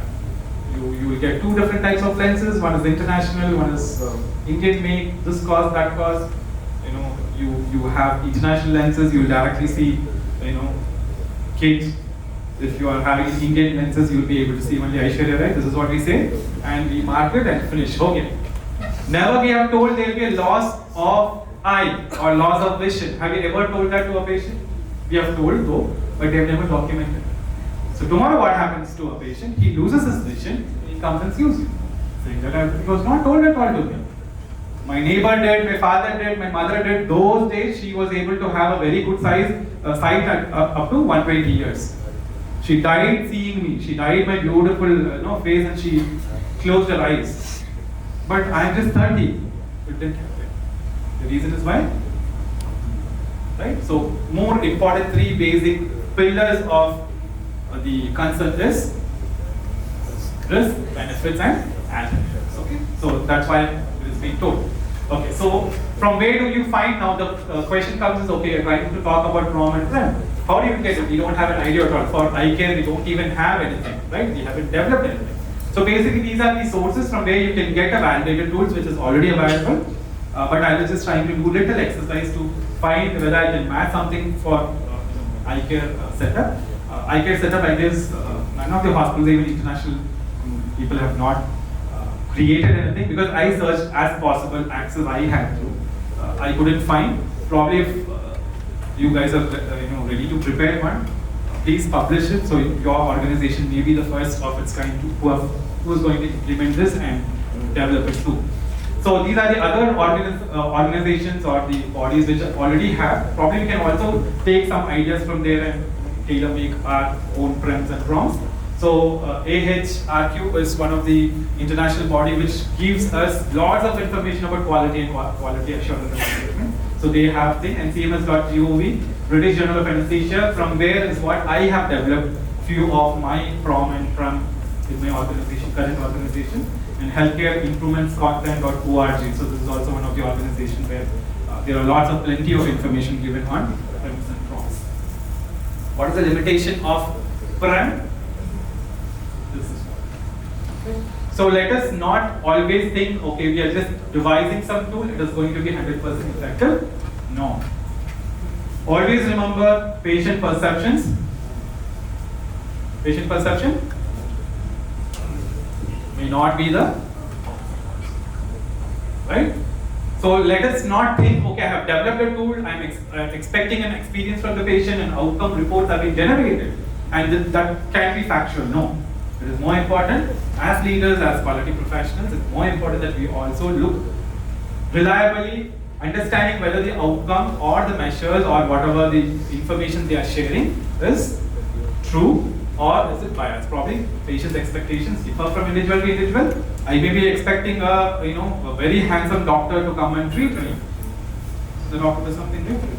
you will get two different types of lenses. One is international, one is Indian made. This cost, that cost. You have international lenses. You will directly see kids. If you are having Indian lenses, you will be able to see only Aishwarya, right? This is what we say, and we mark it and finish. Okay. Never we have told there will be a loss of eye or loss of vision. Have you ever told that to a patient? We have told though, but they have never documented. So tomorrow what happens to a patient? He loses his vision, he comes and sues you, saying that he was not told at all to me. My neighbor did, my father did, my mother did. Those days she was able to have a very good sight at up to 120 years. She died seeing me. She died my beautiful face and she closed her eyes. But I am just 30. It didn't happen. The reason is why? right? So more important three basic pillars of the consult is risk, benefits, and alternatives. Okay, so that's why it is being told. Okay, so from where do you find now the question comes is, okay, you're trying to talk about PROM and PREM. How do you get it? We don't have an idea at all. For eye care, we don't even have anything, right? We haven't developed anything. So basically, these are the sources from where you can get a validated tools which is already available. But I was just trying to do little exercise to find whether I can match something for eye care setup. Eye care setup, I guess, none of the hospitals, even international people have not created anything because I searched as possible access I had to. I couldn't find. Probably if you guys are ready to prepare one, please publish it so your organization may be the first of its kind to who is going to implement this and develop it too. So these are the other organizations or the bodies which already have. Probably we can also take some ideas from there and tailor make our own PREMs and PROMs. So AHRQ is one of the international body which gives us lots of information about quality and quality assurance and management. So they have the ncms.gov, British Journal of Anesthesia. From there is what I have developed few of my PROM and PREM in my organization, current organization, and healthcareimprovements.content.org. So this is also one of the organizations where there are lots of plenty of information given on PREMs and PROMs. What is the limitation of PREM? This is what. Okay. So let us not always think, okay, we are just devising some tool, it is going to be 100% effective. No. Always remember patient perceptions. Patient perception may not be the right. So let us not think, okay, I have developed a tool, I'm expecting an experience from the patient and outcome reports have been generated and that can be factual. No. It is more important as leaders, as quality professionals, it's more important that we also look reliably, understanding whether the outcome or the measures or whatever the information they are sharing is true or is it biased. Probably patient's expectations differ from individual to individual. I may be expecting a very handsome doctor to come and treat me. The doctor does something different.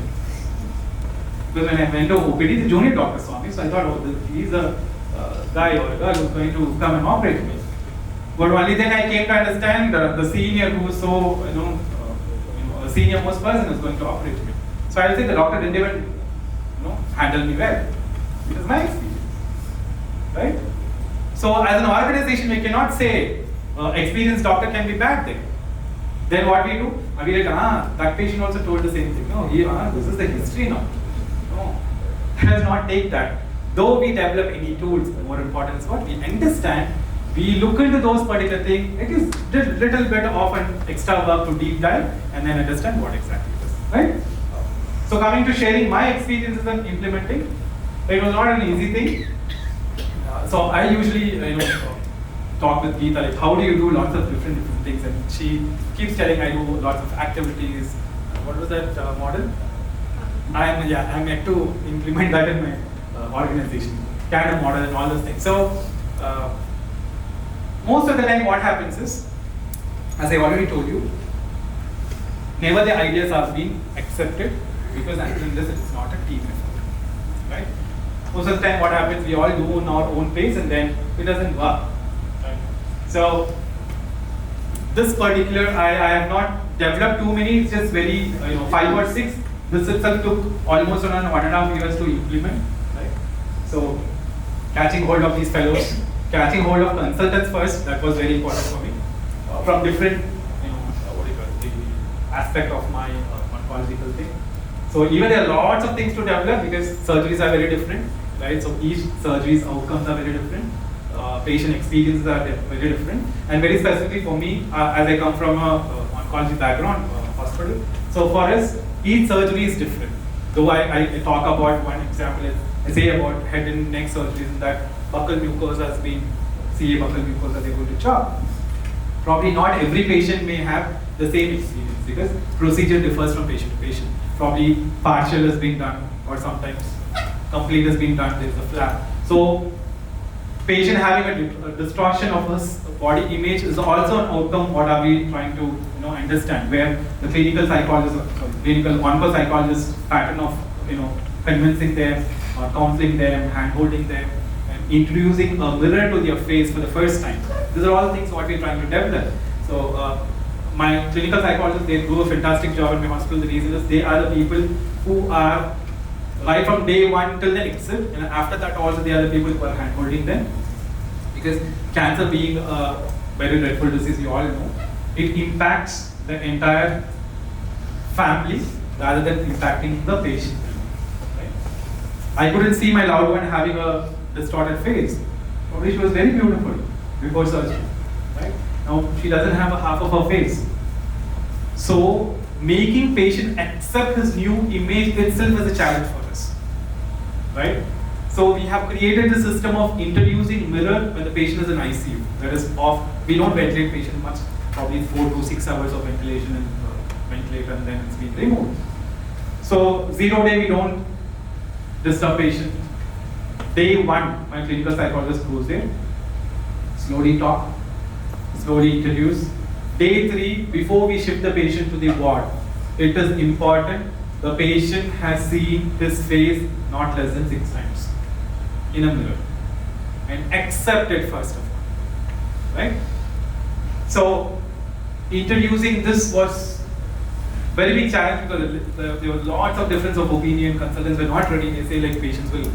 Because when I went to OPD, the junior doctor saw me, so I thought, oh, he's a guy or a girl who's going to come and operate me. But only then I came to understand the senior who is so, a senior most person is going to operate me. So I'll say the doctor didn't even, handle me well. It is my experience, right? So as an organization, we cannot say experienced doctor can be bad thing. Then what we do? We like, that patient also told the same thing. No, this is the history now. No, let us not take that. Though we develop any tools, the more important is what we understand. We look into those particular things. It is little bit of an extra work to deep dive and then understand what exactly it is, right? So coming to sharing my experiences and implementing, it was not an easy thing. So I usually, talk with Geeta like, how do you do lots of different things? And she keeps telling I do lots of activities. What was that model? I'm yet to implement that in my organization, CAD model and all those things. So most of the time what happens is, as I already told you, never the ideas are being accepted because until this it's not a team effort, right? Most of the time what happens, we all do on our own pace and then it doesn't work. Right? So this particular, I have not developed too many, it's just very, 5 or 6. This itself took almost around 1.5 years to implement. So, catching hold of these fellows, catching hold of consultants first, that was very important for me. From different, the aspect of my oncological thing. So, even there are lots of things to develop because surgeries are very different, right? So, each surgery's outcomes are very different. Patient experiences are very different. And very specifically for me, as I come from a oncology background, hospital. So, for us, each surgery is different. Though I talk about one example, I say about head and neck surgeries that buccal mucosa has been, CA buccal mucosa they're going to chop. Probably not every patient may have the same experience because procedure differs from patient to patient. Probably partial is being done or sometimes complete is being done, there's a flap. So patient having a distortion of his body image is also an outcome. What are we trying to understand? Where the clinical psychologist, clinical onco-psychologist pattern of convincing them, or counseling them, hand-holding them, and introducing a mirror to their face for the first time. These are all things what we're trying to develop. So my clinical psychologists, they do a fantastic job in my hospital. The reason is they are the people who are right from day one till the exit, and after that also they are the people who are hand-holding them. Because cancer being a very dreadful disease, you all know, it impacts the entire family rather than impacting the patient. Right? I couldn't see my loved one having a distorted face. Probably she was very beautiful before surgery. Right? Now she doesn't have a half of her face. So making patient accept his new image itself is a challenge for us. Right? So we have created the system of introducing mirror when the patient is in ICU. That is off. We don't ventilate patient much. Probably 4 to 6 hours of ventilation and ventilator, and then it's been removed. So 0 day we don't disturb patient. Day 1, my clinical psychologist goes there, slowly talk, slowly introduce. Day 3, before we shift the patient to the ward, it is important the patient has seen his face not less than 6 times in a mirror, and accept it first of all, right? So introducing this was very big challenge because there was lots of difference of opinion. Consultants were not ready. They say like patients will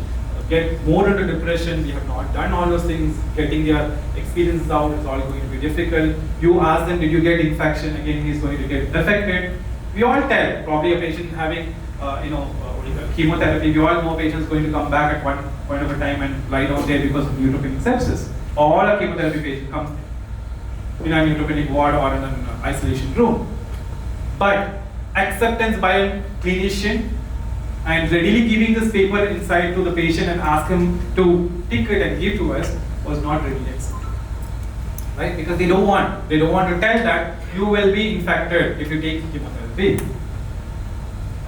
get more into depression. We have not done all those things. Getting their experiences out is all going to be difficult. You ask them, did you get infection? Again, he's going to get affected. We all tell, probably a patient having chemotherapy, we all know patients going to come back at one point of a time and lie down there because of neutropenic sepsis. All a chemotherapy patient comes in a neutropenic ward or in an isolation room. But acceptance by a clinician and readily giving this paper inside to the patient and ask him to tick it and give to us was not readily accepted. Right? Because they don't want to tell that you will be infected if you take chemotherapy.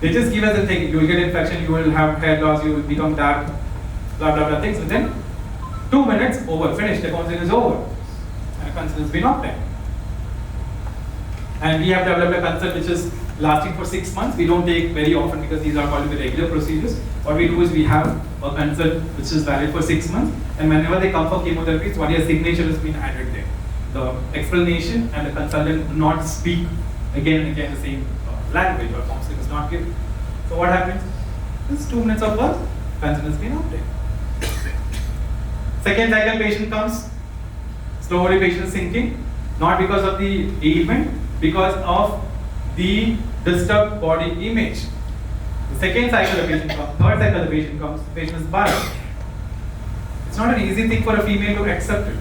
They just give us a thing, you will get infection, you will have hair loss, you will become dark, blah blah blah things. Within 2 minutes, over, finished, the counseling is over. And consult has been obtained. And we have developed a consult which is lasting for 6 months. We don't take very often because these are called the regular procedures. What we do is we have a consult which is valid for 6 months, and whenever they come for chemotherapy, one year signature has been added there. The explanation and the consultant do not speak again and again the same language, or counseling is not given. So what happens? This is 2 minutes of work, consult has been obtained. Second cycle patient comes, slowly patient is sinking, not because of the ailment, because of the disturbed body image. The second cycle the patient comes, third cycle the patient comes, the patient is bad. It's not an easy thing for a female to accept it.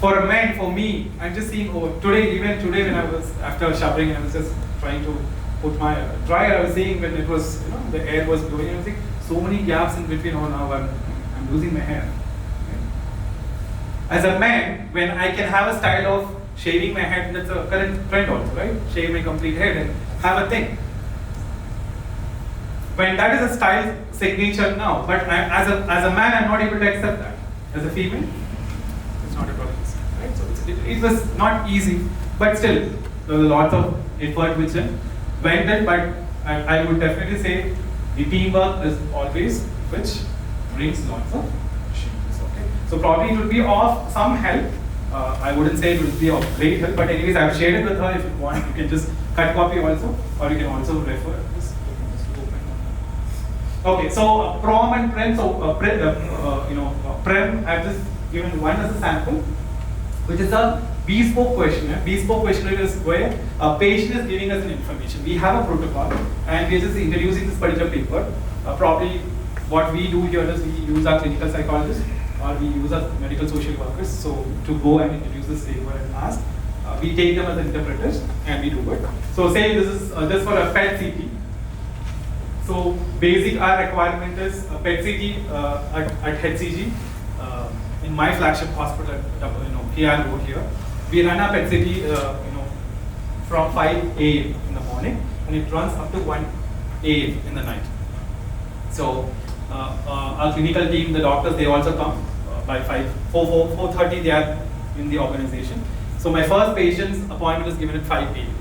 For a man, for me, I'm just seeing today, even today when I was after showering, I was just trying to put my dryer, I was seeing when it was, the air was blowing, I was seeing so many gaps in between. Oh, now I'm losing my hair. As a man, when I can have a style of shaving my head, that's a current trend also, right? Shave my complete head and have a thing. When that is a style signature now, but as a man, I'm not able to accept that. As a female, it's not at all easy, right? So it was not easy, but still, there was lots of effort which went in, but I would definitely say the teamwork is always which brings lots of achievements, okay? So probably it would be of some help. I wouldn't say it would be of great help, but anyways, I've shared it with her. If you want, you can just cut copy also, or you can also refer this. Okay, so PROM and PREM. So PREM, I've just given one as a sample, which is a bespoke questionnaire. Bespoke questionnaire is where a patient is giving us an information. We have a protocol, and we're just introducing this particular paper. Probably what we do here is we use our clinical psychologists, or we use our medical social workers, so to go and introduce this paper and ask. We take them as interpreters and we do it. So say this is just for a PET CT. So basic our requirement is a PET CT at HCG. In my flagship hospital, KR Road here, we run a PET CT from 5 a.m. in the morning, and it runs up to 1 a.m. in the night. So our clinical team, the doctors, they also come. by 4:30 they are in the organization. So my first patient's appointment is given at 5 a.m.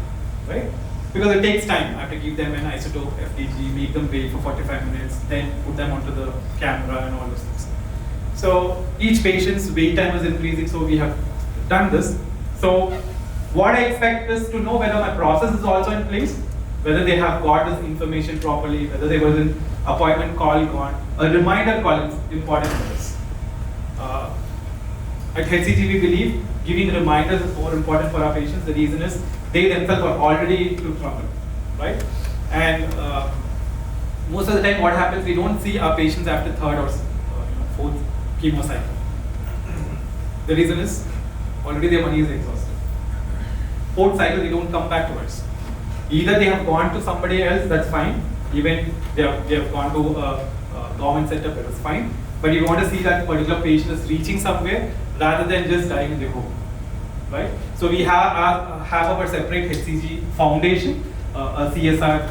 right? Because it takes time. I have to give them an isotope, FDG, make them wait for 45 minutes, then put them onto the camera and all those things. So each patient's wait time is increasing, so we have done this. So what I expect is to know whether my process is also in place, whether they have got this information properly, whether there was an appointment call gone. A reminder call is important for this. At HCG we believe giving reminders is more important for our patients. The reason is they themselves are already into trouble, right? And most of the time what happens, we don't see our patients after third or fourth chemo cycle. The reason is already their money is exhausted. Fourth cycle they don't come back to us. Either they have gone to somebody else, that's fine. Even they have gone to a government setup, that is fine. But you want to see that particular patient is reaching somewhere rather than just dying in the home, right? So we have our separate HCG foundation, a CSR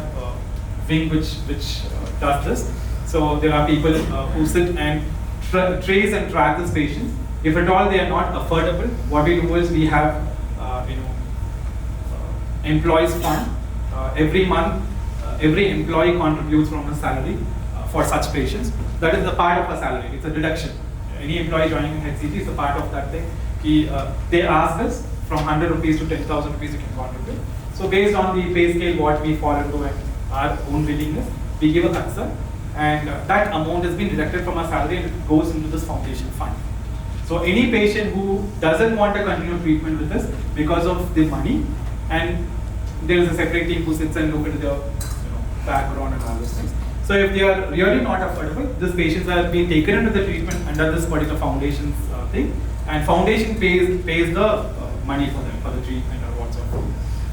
wing which does this. So there are people who sit and trace and track these patients. If at all they are not affordable, what we do is we have employees fund. Every month, every employee contributes from his salary for such patients. That is a part of a salary. It's a deduction. Any employee joining in HCG is a part of that thing. They ask us from 100 rupees to 10,000 rupees you can contribute. So based on the pay scale, what we fall into and our own willingness, we give a concern, and that amount has been deducted from our salary and it goes into this foundation fund. So any patient who doesn't want to continue treatment with us because of the money, and there is a separate team who sits and look at their background and all those things. So if they are really not affordable, these patients are being taken into the treatment under this particular foundation's thing, and foundation pays the money for them for the treatment or whatsoever.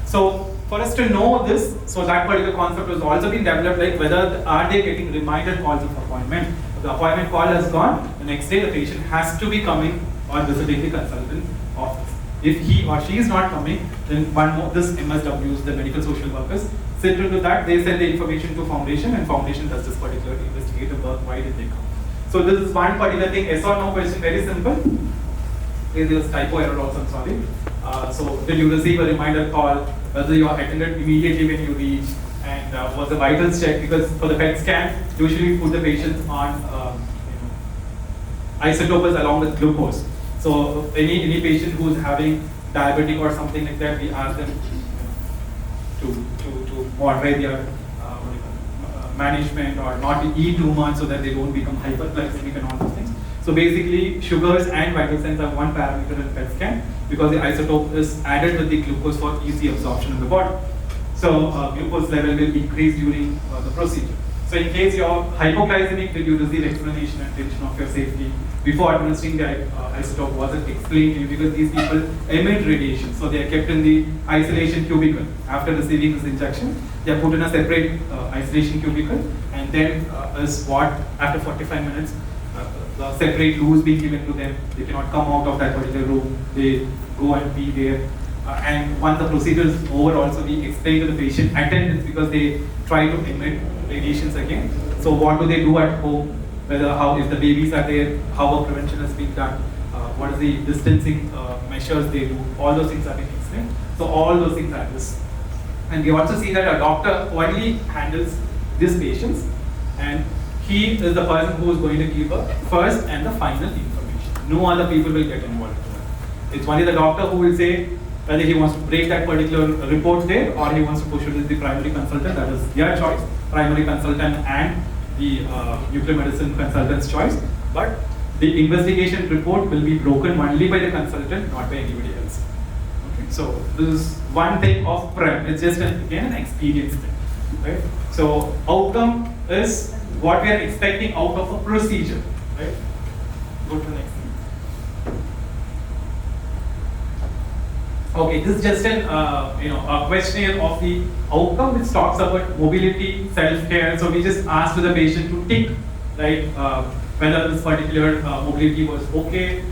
So for us to know this, so that particular concept has also been developed, like whether are they getting reminder calls of appointment. If the appointment call has gone, the next day the patient has to be coming or visiting the consultant office. If he or she is not coming, then this MSWs, the medical social workers, sit into that, they send the information to foundation, and foundation does this particular investigative work. Why did they come? So this is one particular thing, yes or no question, very simple. There is typo error also, I'm sorry. So did you receive a reminder call, whether you are attended immediately when you reach, and was the vitals checked? Because for the PET scan, usually we put the patients on isotopes along with glucose. So any patient who is having diabetic or something like that, we ask them to moderate their management or not to eat too much so that they don't become hyperglycemic and all those things. So basically, sugars and vital signs are one parameter in PET scan because the isotope is added with the glucose for easy absorption in the body. So glucose level will increase during the procedure. So in case you're hypoglycemic, did you receive explanation and attention of your safety before administering the isotope? Was it explained to you? Because these people emit radiation, so they are kept in the isolation cubicle. After receiving this injection, they are put in a separate isolation cubicle, and then is what after 45 minutes, the separate loose being given to them. They cannot come out of that particular room. They go and be there. And once the procedure is over, also we explain to the patient attendants, because they try to emit radiations again. So what do they do at home? Whether if the babies are there, how a prevention has been done, what is the distancing measures they do, all those things are being explained. So all those things are this. And we also see that a doctor only handles these patients, and he is the person who is going to give a first and the final information. No other people will get involved. It's only the doctor who will say whether he wants to break that particular report there or he wants to push it with the primary consultant. That is their choice, primary consultant and the nuclear medicine consultant's choice. But the investigation report will be broken only by the consultant, not by anybody else. Okay. So this is one thing of PREM. It's just again an experience thing, right? So outcome is what we are expecting out of a procedure, right? Go to the next thing. Okay, this is just an a questionnaire of the outcome which talks about mobility, self-care. So we just asked the patient to tick, right, whether this particular mobility was okay.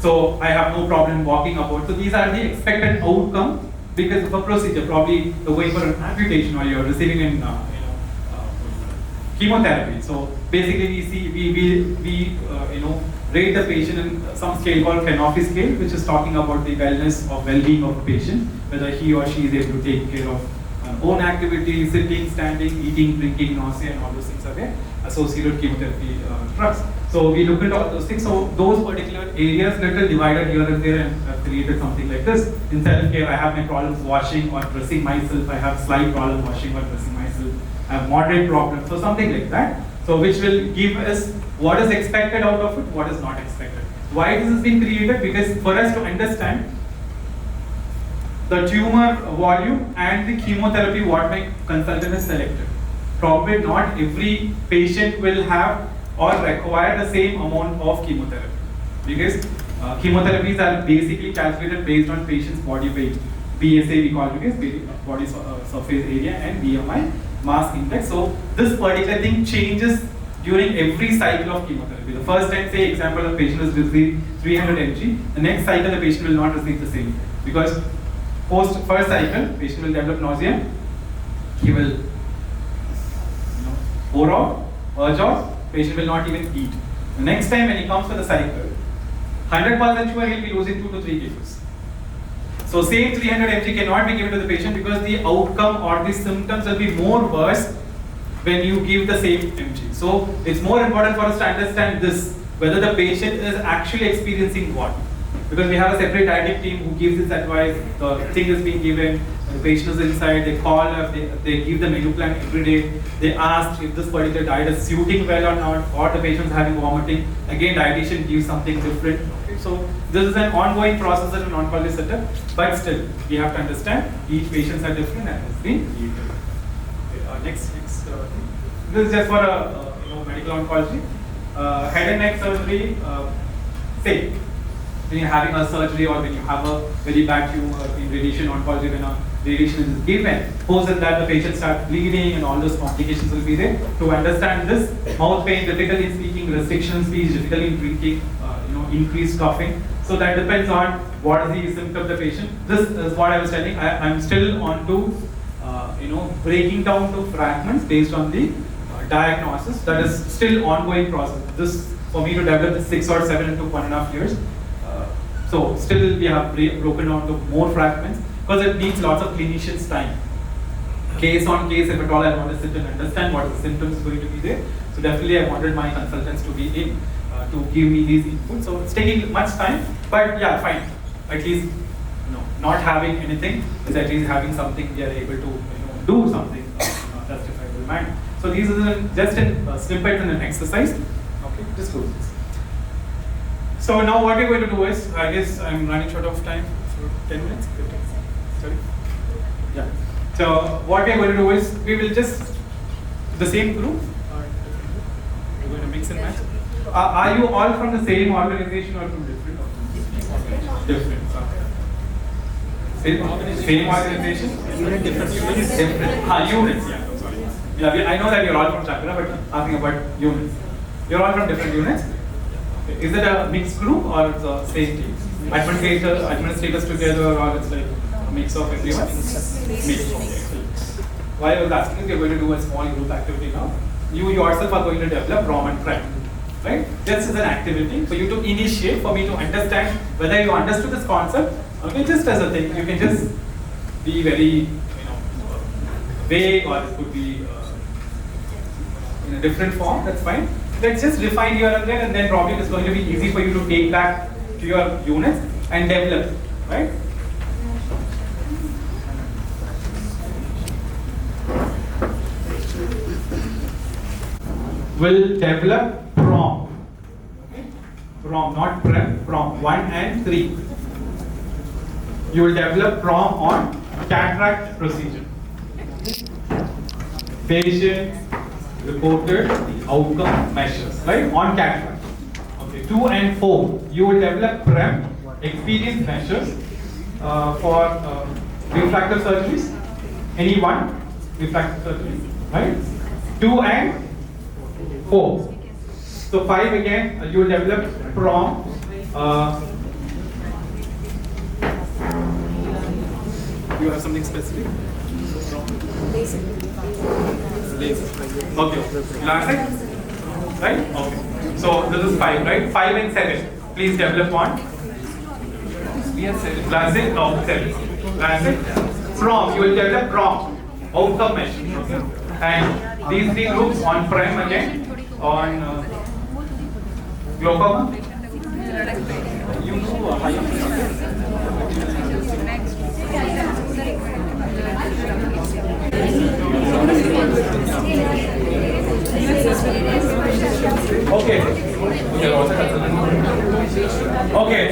So I have no problem walking about. So these are the expected outcome because of a procedure. Probably you're going for an amputation or you're receiving an chemotherapy. So basically we rate the patient in some scale called Fenopy scale, which is talking about the wellness or well-being of a patient, whether he or she is able to take care of own activities, sitting, standing, eating, drinking, nausea, and all those things are there associated with chemotherapy drugs. So we look at all those things. So those particular areas, little divided here and there, and I've created something like this. In self-care, I have my problems washing or dressing myself. I have slight problem washing or dressing myself. I have moderate problems. So something like that. So which will give us what is expected out of it, what is not expected. Why this has been created? Because for us to understand the tumor volume and the chemotherapy what my consultant has selected. Probably not every patient will have or require the same amount of chemotherapy, because chemotherapies are basically calculated based on patient's body weight. BSA we call it as body surface area and BMI mass index. So this particular thing changes during every cycle of chemotherapy. The first time, say example, the patient has received 300 mg, the next cycle the patient will not receive the same, because first cycle patient will develop nausea, he will pour out, urge out, patient will not even eat. The next time when he comes for the cycle, 100% sure he will be losing 2 to 3 kilos. So same 300 mg cannot be given to the patient, because the outcome or the symptoms will be more worse when you give the same mg. So it's more important for us to understand this, whether the patient is actually experiencing what. Because we have a separate dietetic team who gives this advice, the thing is being given, the patient is inside, they call up, they give the menu plan every day, they ask if this particular diet is suiting well or not, or the patient is having vomiting, again dietitian gives something different. Okay, so this is an ongoing process at an oncology center, but still we have to understand each patients are different and it's been treated. Okay, next thing. This is just for medical oncology. Head and neck surgery, say when you're having a surgery or when you have a very bad tumor in radiation oncology, when a radiation is given, suppose that the patient starts bleeding and all those complications will be there. To understand this, mouth pain, difficulty in speaking, restriction in speech, difficulty in drinking, increased coughing. So that depends on what is the symptom of the patient. This is what I was telling. I'm still on to breaking down to fragments based on the diagnosis. That is still ongoing process. This for me to develop this 6 or 7 took 1.5 years. So still we have broken down to more fragments, because it needs lots of clinicians' time. Case on case, if at all I want to sit and understand what the symptoms going to be there. So definitely I wanted my consultants to be in to give me these inputs. So it's taking much time, but yeah, fine. At least not having anything is at least having something we are able to do something justifiable manner. So these are just in snippets and an exercise. Okay, just do this. So now what we're going to do is, I guess I'm running short of time for 10 minutes. Sorry. Yeah. So what we're going to do is, we will just the same group. We're going to mix and match. Are you all from the same organization or from different organizations? Different. Same organization? Different. Units. Yeah. Sorry. Yeah. I know that you're all from Sankara, but asking about units. You're all from different units. Is it a mixed group or it's a same team? Administrators together, or it's like a mix of everyone? Mixed. Why I was asking is, we're going to do a small group activity now. You yourself are going to develop PROM and PREM. Right? This is an activity for you to initiate, for me to understand whether you understood this concept. Okay, just as a thing, you can just be very vague, or it could be in a different form, that's fine. Let's just refine here and there, and then probably it's going to be easy for you to take back to your units and develop, right? Will develop PROM. Okay? PROM, not PREM, PROM 1 and 3. You will develop PROM on cataract procedure. Patients reported outcome measures, right, on cataract. Okay, 2 and 4, you will develop PREM, experience measures for refractive surgeries. Any one refractive surgery, right? 2 and 4. So 5 again, you will develop PROM. You have something specific? Okay. Classic? Right? Okay. So this is 5, right? 5 and 7. Please develop one. We are 7. Classic, no, 7. Classic. Prom, you will develop prom. Outcome measure. And these 3 groups on PREM again. On glaucoma. You do a higher. Okay. Okay.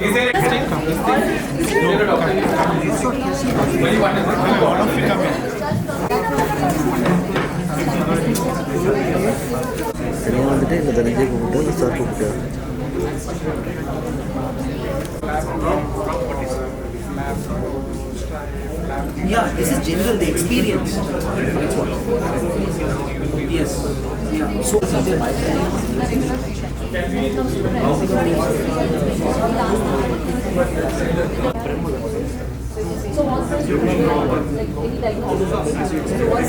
Is there anything? Only one is சரியாக வந்துட்டு இந்த தனஞ்சை கூப்பிட்டு sir கூப்பிட்டு Yeah, this is general, the experience. Yes. Yeah. So, like any diagnosis. So what